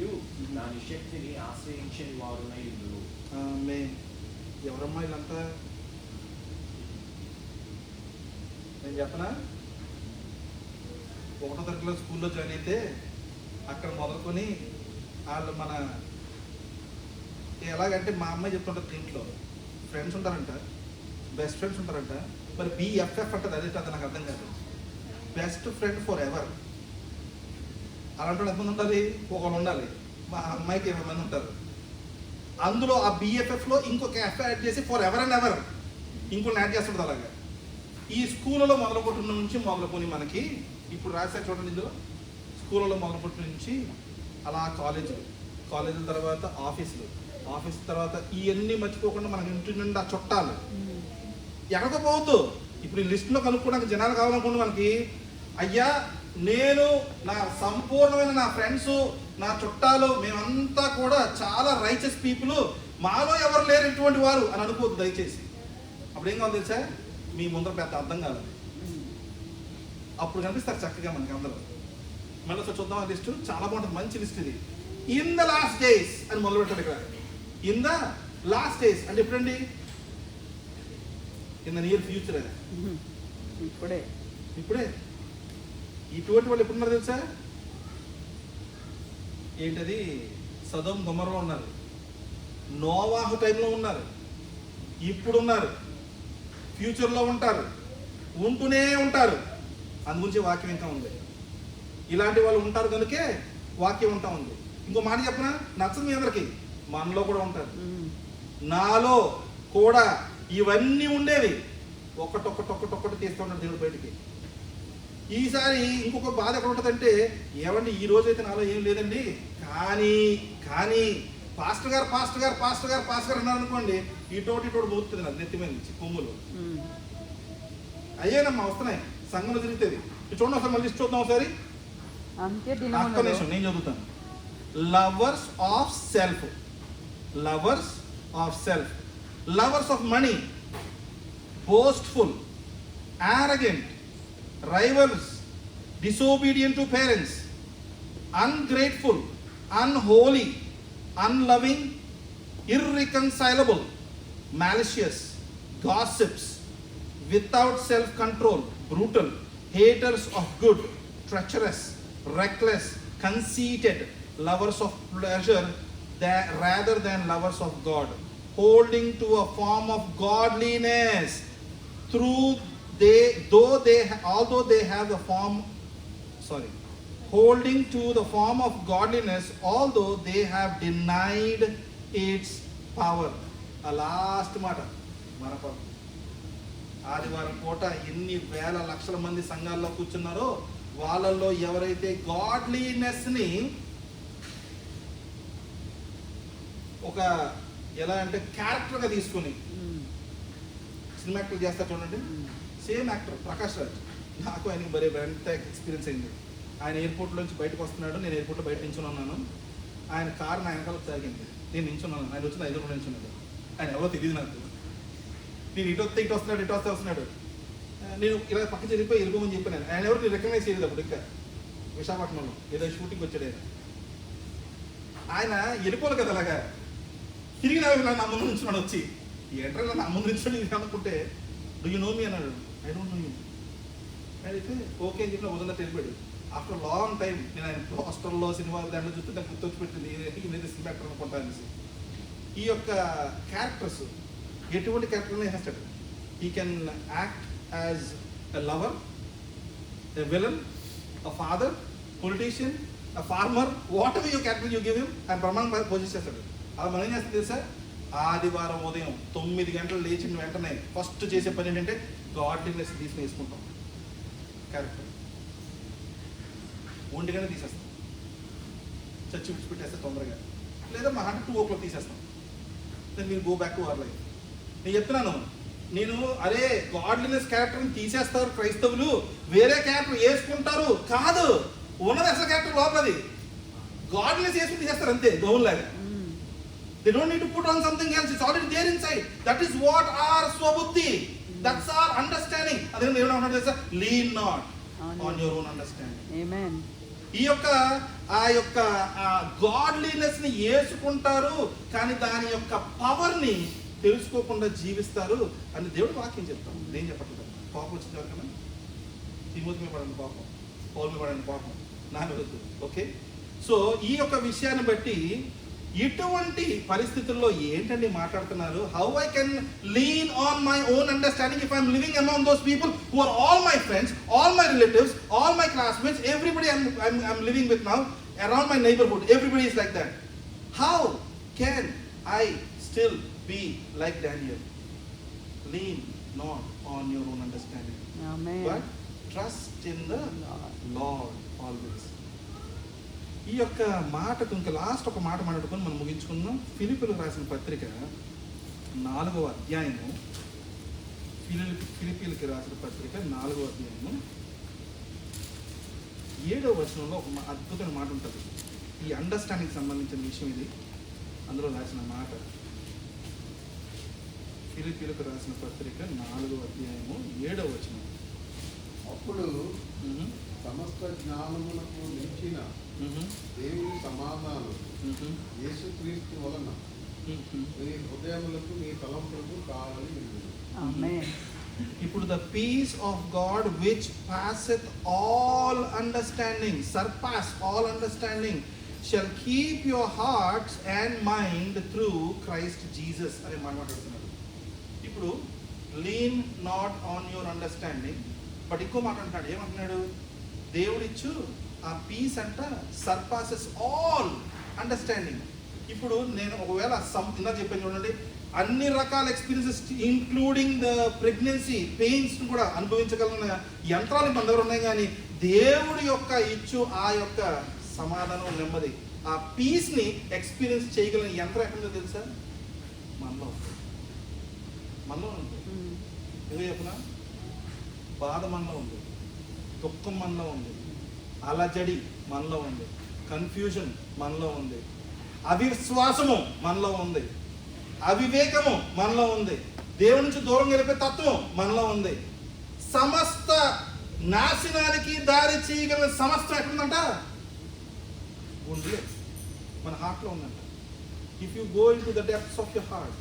దాని శక్తిని ఆశ్రయించని వారునై ఉండును. ఎవరమ్మా వీళ్ళంతా? నేను చెప్పనా, 1వ తరగతిలో స్కూల్లో జాయిన్ అయితే అక్కడ మొదలుకొని వాళ్ళు మన ఎలాగంటే మా అమ్మాయి చెప్తుంటారు దీంట్లో ఫ్రెండ్స్ ఉంటారంట, బెస్ట్ ఫ్రెండ్స్ ఉంటారంట. మరి BFF అంటది అదే అది నాకు అర్థం కాదు. బెస్ట్ ఫ్రెండ్ ఫర్ ఎవర్ అలాంటి వాళ్ళు ఎంతమంది ఉండాలి? ఒకళ్ళు ఉండాలి. మా అమ్మాయికి 20 మంది ఉంటారు. అందులో ఆ BFFలో ఇంకొక F యాడ్ చేసి ఫర్ ఎవర్ అండ్ ఎవర్ ఇంకొన్ని యాడ్ చేస్తుంటుంది. అలాగా ఈ స్కూళ్ళలో మొదలుపెట్టిన నుంచి మొదలుకొని మనకి ఇప్పుడు రాశారు చూడండి, ఇందులో స్కూళ్ళలో మొదలుపెట్టిన నుంచి అలా కాలేజీల తర్వాత ఆఫీస్ తర్వాత ఇవన్నీ మర్చిపోకుండా మనకి ఇంటి నిండా చుట్టాలు. ఎక్కడికో పోవద్దు. ఇప్పుడు ఈ లిస్టులో కనుక్కోవడానికి జనాలు కావాలనుకోండి మనకి, అయ్యా నేను నా సంపూర్ణమైన నా ఫ్రెండ్స్ నా చుట్టాలు మేమంతా కూడా చాలా రైచస్ పీపుల్, మాలో ఎవరు లేరు ఇటువంటి వారు అని అనుకోవద్దు దయచేసి. అప్పుడు ఏం కావాలి తెలుసా? మీ ముందర పెద్ద అర్థం కావాలి. అప్పుడు కనిపిస్తారు చక్కగా మనకి అందరూ. మళ్ళీ ఒకసారి చూద్దాం. ఆ లిస్టు చాలా బాగుంటుంది, మంచి లిస్ట్ ఇది. ఇన్ ద లాస్ట్ డేస్ అని మొదలు పెట్టాడు ఇక్కడ. ఇన్ ద లాస్ట్ డేస్ అంటే ఎప్పుడండి? In the near future. అది ఇప్పుడే. ఇటువంటి వాళ్ళు ఎప్పుడున్నారు తెలుసా? ఏంటది? సదోమ్ గొమొర్రా ఉన్నారు, నోవాహు టైంలో ఉన్నారు, ఇప్పుడున్నారు, ఫ్యూచర్లో ఉంటారు, ఉంటూనే ఉంటారు. అందు గురించి వాక్యం ఇంకా ఉంది. ఇలాంటి వాళ్ళు ఉంటారు కనుకే వాక్యం ఉంటా ఉంది. ఇంకో మాట చెప్పనా, నచ్చదు మీ అందరికి, మనలో కూడా ఉంటారు. నాలో కూడా ఇవన్నీ ఉండేవి. ఒక్కటొక్కటి తీస్తూ ఉంటాడు దేవుడు బయటికి. ఈసారి ఇంకొక బాధ ఎక్కడ ఉంటుందంటే, ఏమండి ఈ రోజైతే నాలో ఏం లేదండి, కానీ పాస్టర్ గారు అన్నారు అనుకోండి, ఇటోటి పోతుంది నాకు నెత్తి మీద నుంచి కొమ్ములు. అయ్యేనమ్మా వస్తున్నాయి, సంఘంలో తిరుగుతుంది. చూడండి ఒకసారి మళ్ళీ చూద్దాం ఒకసారి. నేను చదువుతాను. Lovers of self, lovers of money, boastful, arrogant, rivals, disobedient to parents, ungrateful, unholy, unloving, irreconcilable, malicious, gossips, without self-control, brutal, haters of good, treacherous, reckless, conceited, lovers of pleasure rather than lovers of God, holding to a form of godliness, holding to the form of godliness, although they have denied its power. A last మాట మన ఆదివారం పూట ఎన్ని వేల లక్షల మంది సంఘాల్లో కూర్చున్నారో వాళ్ళల్లో ఎవరైతే గాడ్లీనెస్ ని ఒక ఎలా అంటే క్యారెక్టర్ గా తీసుకుని సినిమా యాక్టర్ చేస్తారు చూడండి, సేమ్ యాక్టర్ ప్రకాష్ రాజ్. నాకు ఆయనకి మరీ ఎంత ఎక్స్పీరియన్స్ అయింది. ఆయన ఎయిర్పోర్ట్ నుంచి బయటకు వస్తున్నాడు, నేను ఎయిర్పోర్ట్లో బయట నించుని ఉన్నాను. ఆయన కారు నా వెనకాల సాగింది, నేను నించున్నాను, ఆయన వచ్చిన 5 రూపాయలు నించున్నాడు. ఆయన ఎవరో తెలియదు నాకు. నేను ఇటు వస్తున్నాడు. నేను ఇలా పక్క జరిగిపోయి వెళ్ళిపోమని చెప్పాను. ఆయన ఎవరు నేను రికగ్నైజ్ చేయలేదు అప్పుడు. ఇంకా విశాఖపట్నంలో ఏదో షూటింగ్ వచ్చాడు ఆయన వెళ్ళిపోలేదు కదా. అలాగా తిరిగి నా ముందు నుంచున్నాడు వచ్చి. ఏంటంటే నా ముందు నుంచుని అనుకుంటే, డూ యూ నో మీ అన్నాడు. I don't know you. అయితే ఓకే అని చెప్పి నా వదిలిన తెలిపాడు. ఆఫ్టర్ లాంగ్ టైం నేను ఆయన హాస్టల్లో సినిమాలు దాంట్లో చూస్తే నాకు గుర్తొచ్చి పెట్టింది, ఈయనైతే సినిమా యాక్టర్ అనుకుంటా అనేసి. ఈ యొక్క క్యారెక్టర్స్ ఎటువంటి క్యారెక్టర్ని వేస్తాడు. He can act as a lover, a villain, a father, politician, a farmer, whatever you character you give him, ఆయన ప్రమాణం పోజిషన్ చేస్తాడు. అలా మనం ఏం చేస్తుంది తెలుసా? ఆదివారం ఉదయం 9 గంటలు లేచిన వెంటనే ఫస్ట్ చేసే పని ఏంటంటే గాడ్లీనెస్ తీసుకుని వేసుకుంటాం. క్యారెక్టర్ 1 గంటనే తీసేస్తాం, చర్చి విడిచిపెట్టేస్తే తొందరగా, లేదా మా 2 o'clock తీసేస్తాం. దెన్ మీరు go back to our life. నేను చెప్తున్నాను, నేను అరే గాడ్లీనెస్ క్యారెక్టర్ని తీసేస్తారు క్రైస్తవులు, వేరే క్యారెక్టర్ వేసుకుంటారు కాదు, ఉన్నది అసలు క్యారెక్టర్ లోపలది. గాడ్లీనెస్ వేసుకుని తీసేస్తారు అంతే, గౌన్ లాగా. They don't need to put on something else. It's already there inside. That is what our swabuddhi. That's our understanding. అదే దేవుడు అన్నాడు తెలుసా, lean not on your own understanding. Amen. ఈ యొక్క గాడ్లీనెస్ ని వేసుకుంటారు కానీ దాని యొక్క పవర్ ని తెలుసుకోకుండా జీవిస్తారు అని దేవుడు వాక్యం చెప్తాం. నేను చెప్పట్లేదు. కోపం వచ్చింది ఎవరికన్నా? తిమోతి మీద పడండి కోపం, పౌలు మీద పడండి కోపం, నా మీద. ఓకే, సో ఈ యొక్క విషయాన్ని బట్టి ఇటువంటి పరిస్థితుల్లో ఏంటండి మాట్లాడుతున్నారు? How I can lean on my own understanding if I'm living among those people who are all my friends, all my relatives, all my classmates, everybody I'm living with now around my neighbourhood, everybody is like that. How can I still be like Daniel? Lean not on your own understanding but trust in the Lord always. ఈ యొక్క మాటకు ఇంకా last ఒక మాట మాట్లాడుకొని మనం ముగించుకుందాం. ఫిలిప్పీలకు రాసిన పత్రిక 4వ అధ్యాయము, ఫిలిప్పీలకి రాసిన పత్రిక 4వ అధ్యాయము 7వ వచనంలో ఒక అద్భుతమైన మాట ఉంటుంది. ఈ అండర్స్టాండింగ్ సంబంధించిన విషయం ఇది. అందులో రాసిన మాట ఫిలిప్పీలకు రాసిన పత్రిక 4వ అధ్యాయము 7వ వచనం. అప్పుడు సమస్త జ్ఞానమునకు మించిన దేవుని సమాధానం యేసుక్రీస్తు వలన మీ హృదయములకు మీ తలంపులకు కావాలి. ఇప్పుడు the peace of God which passeth all understanding, surpass all understanding, shall keep your hearts and mind through Christ Jesus అని మాట్లాడుతున్నాడు. ఇప్పుడు lean not on your understanding, but ఇంకో మాట అంటాడు. ఏమంటున్నాడు? దేవుడిచ్చు ఆ పీస్ అంట సర్పాసెస్ ఆల్ అండర్స్టాండింగ్. ఇప్పుడు నేను ఒకవేళ ఇందా చెప్పాను చూడండి, అన్ని రకాల experiences including the pregnancy pains కూడా అనుభవించగలిగిన యంత్రాలు మన దగ్గర ఉన్నాయి, కానీ దేవుడి యొక్క ఇచ్చు ఆ యొక్క సమాధానం, నెమ్మది, ఆ పీస్ని ఎక్స్పీరియన్స్ చేయగలిగిన యంత్రం ఎక్కడుందో తెలుసా? మనలో ఉంది. ఎందుకు చెప్పిన? బాధ మనలో ఉంది, దుఃఖం మనలో ఉంది, అలజడి మనలో ఉంది, కన్ఫ్యూజన్ మనలో ఉంది, అవిశ్వాసము మనలో ఉంది, అవివేకము మనలో ఉంది, దేవుడి నుంచి దూరం గెలిపే తత్వం మనలో ఉంది. సమస్త నాశనానికి దారి చేయగలిగిన సమస్తం ఎక్కడుందంట? గుండెలో, మన హార్ట్లో ఉందంట. If you go into the depths of your heart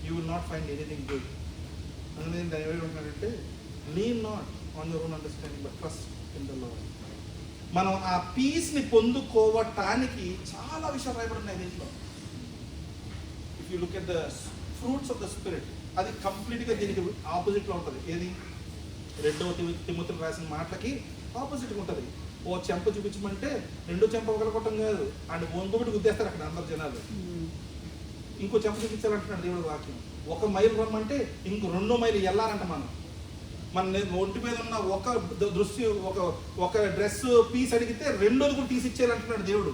you will not find anything good. అందుకని దయచేసి ఉంటున్నాడంటే lean not on your own understanding but trust in the Lord. మనం ఆ పీస్ని పొందుకోవటానికి చాలా విషయాలు రాయబడి ఉన్నాయి దీంట్లో. If you look at the fruits of the Spirit, అది కంప్లీట్గా దీనికి ఆపోజిట్లో ఉంటుంది. ఏది? 2వ తిమోతికి రాసిన మాటలకి ఆపోజిట్గా ఉంటుంది. ఓ చెంప చూపించమంటే 2 చెంప ఒకలకొట్టం కాదు, అండ్ ఇంకొకటి గుద్దేస్తారు అక్కడ అందరు జనాలు. ఇంకో చెంప చూపించాలంటున్నాడు దేవుడు వాక్యం. 1 మైలు రమ్మంటే ఇంకో 2 మైలు వెళ్ళాలంట. మన ఒంటి మీద ఉన్న ఒక దృష్టి ఒక డ్రెస్ పీస్ అడిగితే 2వది కూడా తీసి ఇచ్చేయాలంటున్నాడు దేవుడు.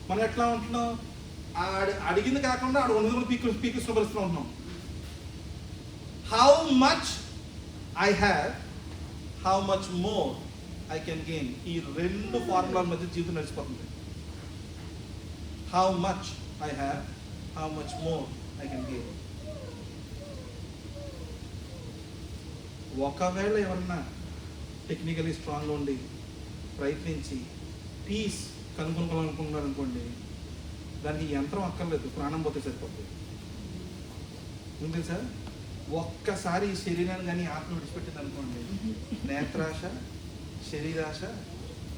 మనం ఎట్లా ఉంటున్నాం? అడిగింది కాకుండా ఆడు ఉన్నది కూడా పీకిస్తున్న పరిస్థితిలో ఉంటున్నాం. How much I have, how much more I can gain. ఈ 2 ఫార్ములాల మధ్య జీవితం నడిచిపోతుంది. How much I have, how much more I can gain. ఒకవేళ ఎవరన్నా టెక్నికలీ స్ట్రాంగ్గా ఉండి ప్రయత్నించి పీస్ కనుగొనుకోవాలనుకున్నారు అనుకోండి, దానికి యంత్రం అక్కర్లేదు, ప్రాణం పోతే సరిపోతుంది. ఏం తెలుసా? ఒక్కసారి ఈ శరీరాన్ని కానీ ఆత్మ విడిచిపెట్టింది అనుకోండి, నేత్రాశ, శరీరాశ,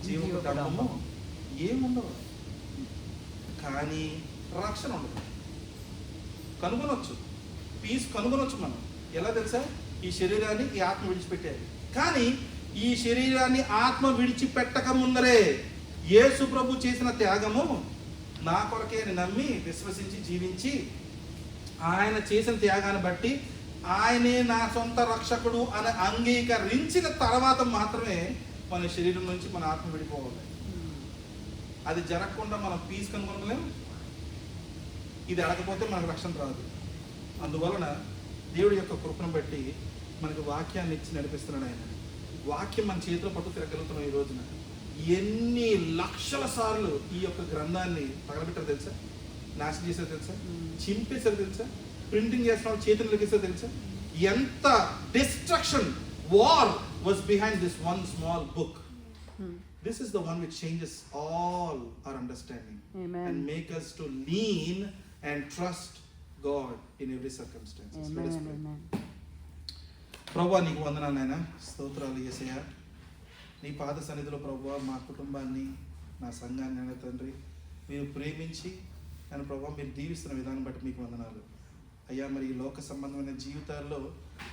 జీవము ఏముండవు, కానీ రక్షణ ఉండదు. కనుగొనొచ్చు, పీస్ కనుగొనొచ్చు మనం. ఎలా తెలుసా? ఈ శరీరాన్ని ఈ ఆత్మ విడిచిపెట్టారు. కానీ ఈ శరీరాన్ని ఆత్మ విడిచిపెట్టక ముందరే యేసు ప్రభు చేసిన త్యాగము నా కొరకే అని నమ్మి విశ్వసించి జీవించి ఆయన చేసిన త్యాగాన్ని బట్టి ఆయనే నా సొంత రక్షకుడు అని అంగీకరించిన తర్వాత మాత్రమే మన శరీరం నుంచి మన ఆత్మ విడిపోవాలి. అది జరగకుండా మనం పీస్ కనుగొనలేము. ఇది అడగకపోతే మనకు రక్షణ రాదు. అందువలన దేవుడి యొక్క కృపను బట్టి మనకు వాక్యాన్ని ఇచ్చి నడిపిస్తున్నాడు ఆయన. వాక్యం మన చేతిలో పట్టు తిరగలుగుతున్నాం. ఈ రోజున ఎన్ని లక్షల సార్లు ఈ యొక్క గ్రంథాన్ని తగలబెట్టారు తెలుసా? నాశనం చేశారు తెలుసా? చింపేశారు తెలుసా? ప్రింటింగ్ చేసిన చేతులు లెక్కేసారు తెలుసా? ఎంత destruction, war was behind this one small book. This is the one which changes all our understanding. Amen. And make us to lean and trust God in every circumstance. Let us pray. Amen. ప్రభువా నీకు వందనాలు నాయనా, స్తోత్రాలు యేసయ్యా. నీ పాద సన్నిధిలో ప్రభువా మా కుటుంబాన్ని, నా సంఘాన్ని అయినా తండ్రి మీరు ప్రేమించి నేను ప్రభావ మీరు దీవిస్తున్న విధానం బట్టి మీకు వందనాలు అయ్యా. మరి ఈ లోక సంబంధమైన జీవితాల్లో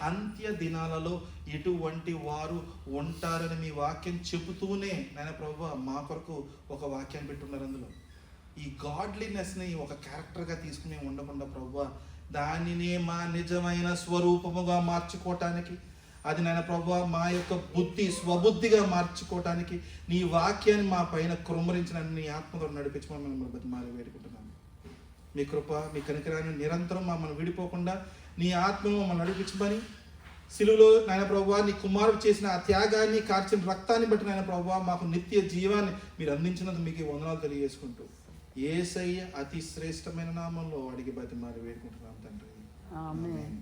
అంత్య దినాలలో ఎటువంటి వారు ఉంటారని మీ వాక్యం చెబుతూనే నాయన ప్రభావ మా కొరకు ఒక వాక్యాన్ని పెట్టున్నారు. అందులో ఈ గాడ్లీనెస్ని ఒక క్యారెక్టర్గా తీసుకుని ఉండకుండా ప్రభావ దానినే మా నిజమైన స్వరూపముగా మార్చుకోవటానికి, అది నాయన ప్రభావ మా యొక్క బుద్ధి స్వబుద్ధిగా మార్చుకోవటానికి నీ వాక్యాన్ని మా పైన కృమ్మరించిన నీ ఆత్మతో నడిపించమని మిమ్మల్ని బతిమాలి వేడుకుంటున్నాను. మీ కృప మీ కనికరాన్ని నిరంతరం మమ్మల్ని విడిపోకుండా నీ ఆత్మను మమ్మల్ని నడిపించమని, సిలువలో నాయన ప్రభువా నీ కుమారుడు చేసిన ఆ త్యాగాన్ని కార్చిన రక్తాన్ని బట్టి నాయన ప్రభువా మాకు నిత్య జీవాన్ని మీరు అందించినందుకు మీకు వందనాలు తెలియజేసుకుంటూ యేసయ్య అతి శ్రేష్టమైన నామంలో అడిగి బతిమాలి వేడుకుంటున్నాం తండ్రి. ఆమేన్. ఆమేన్.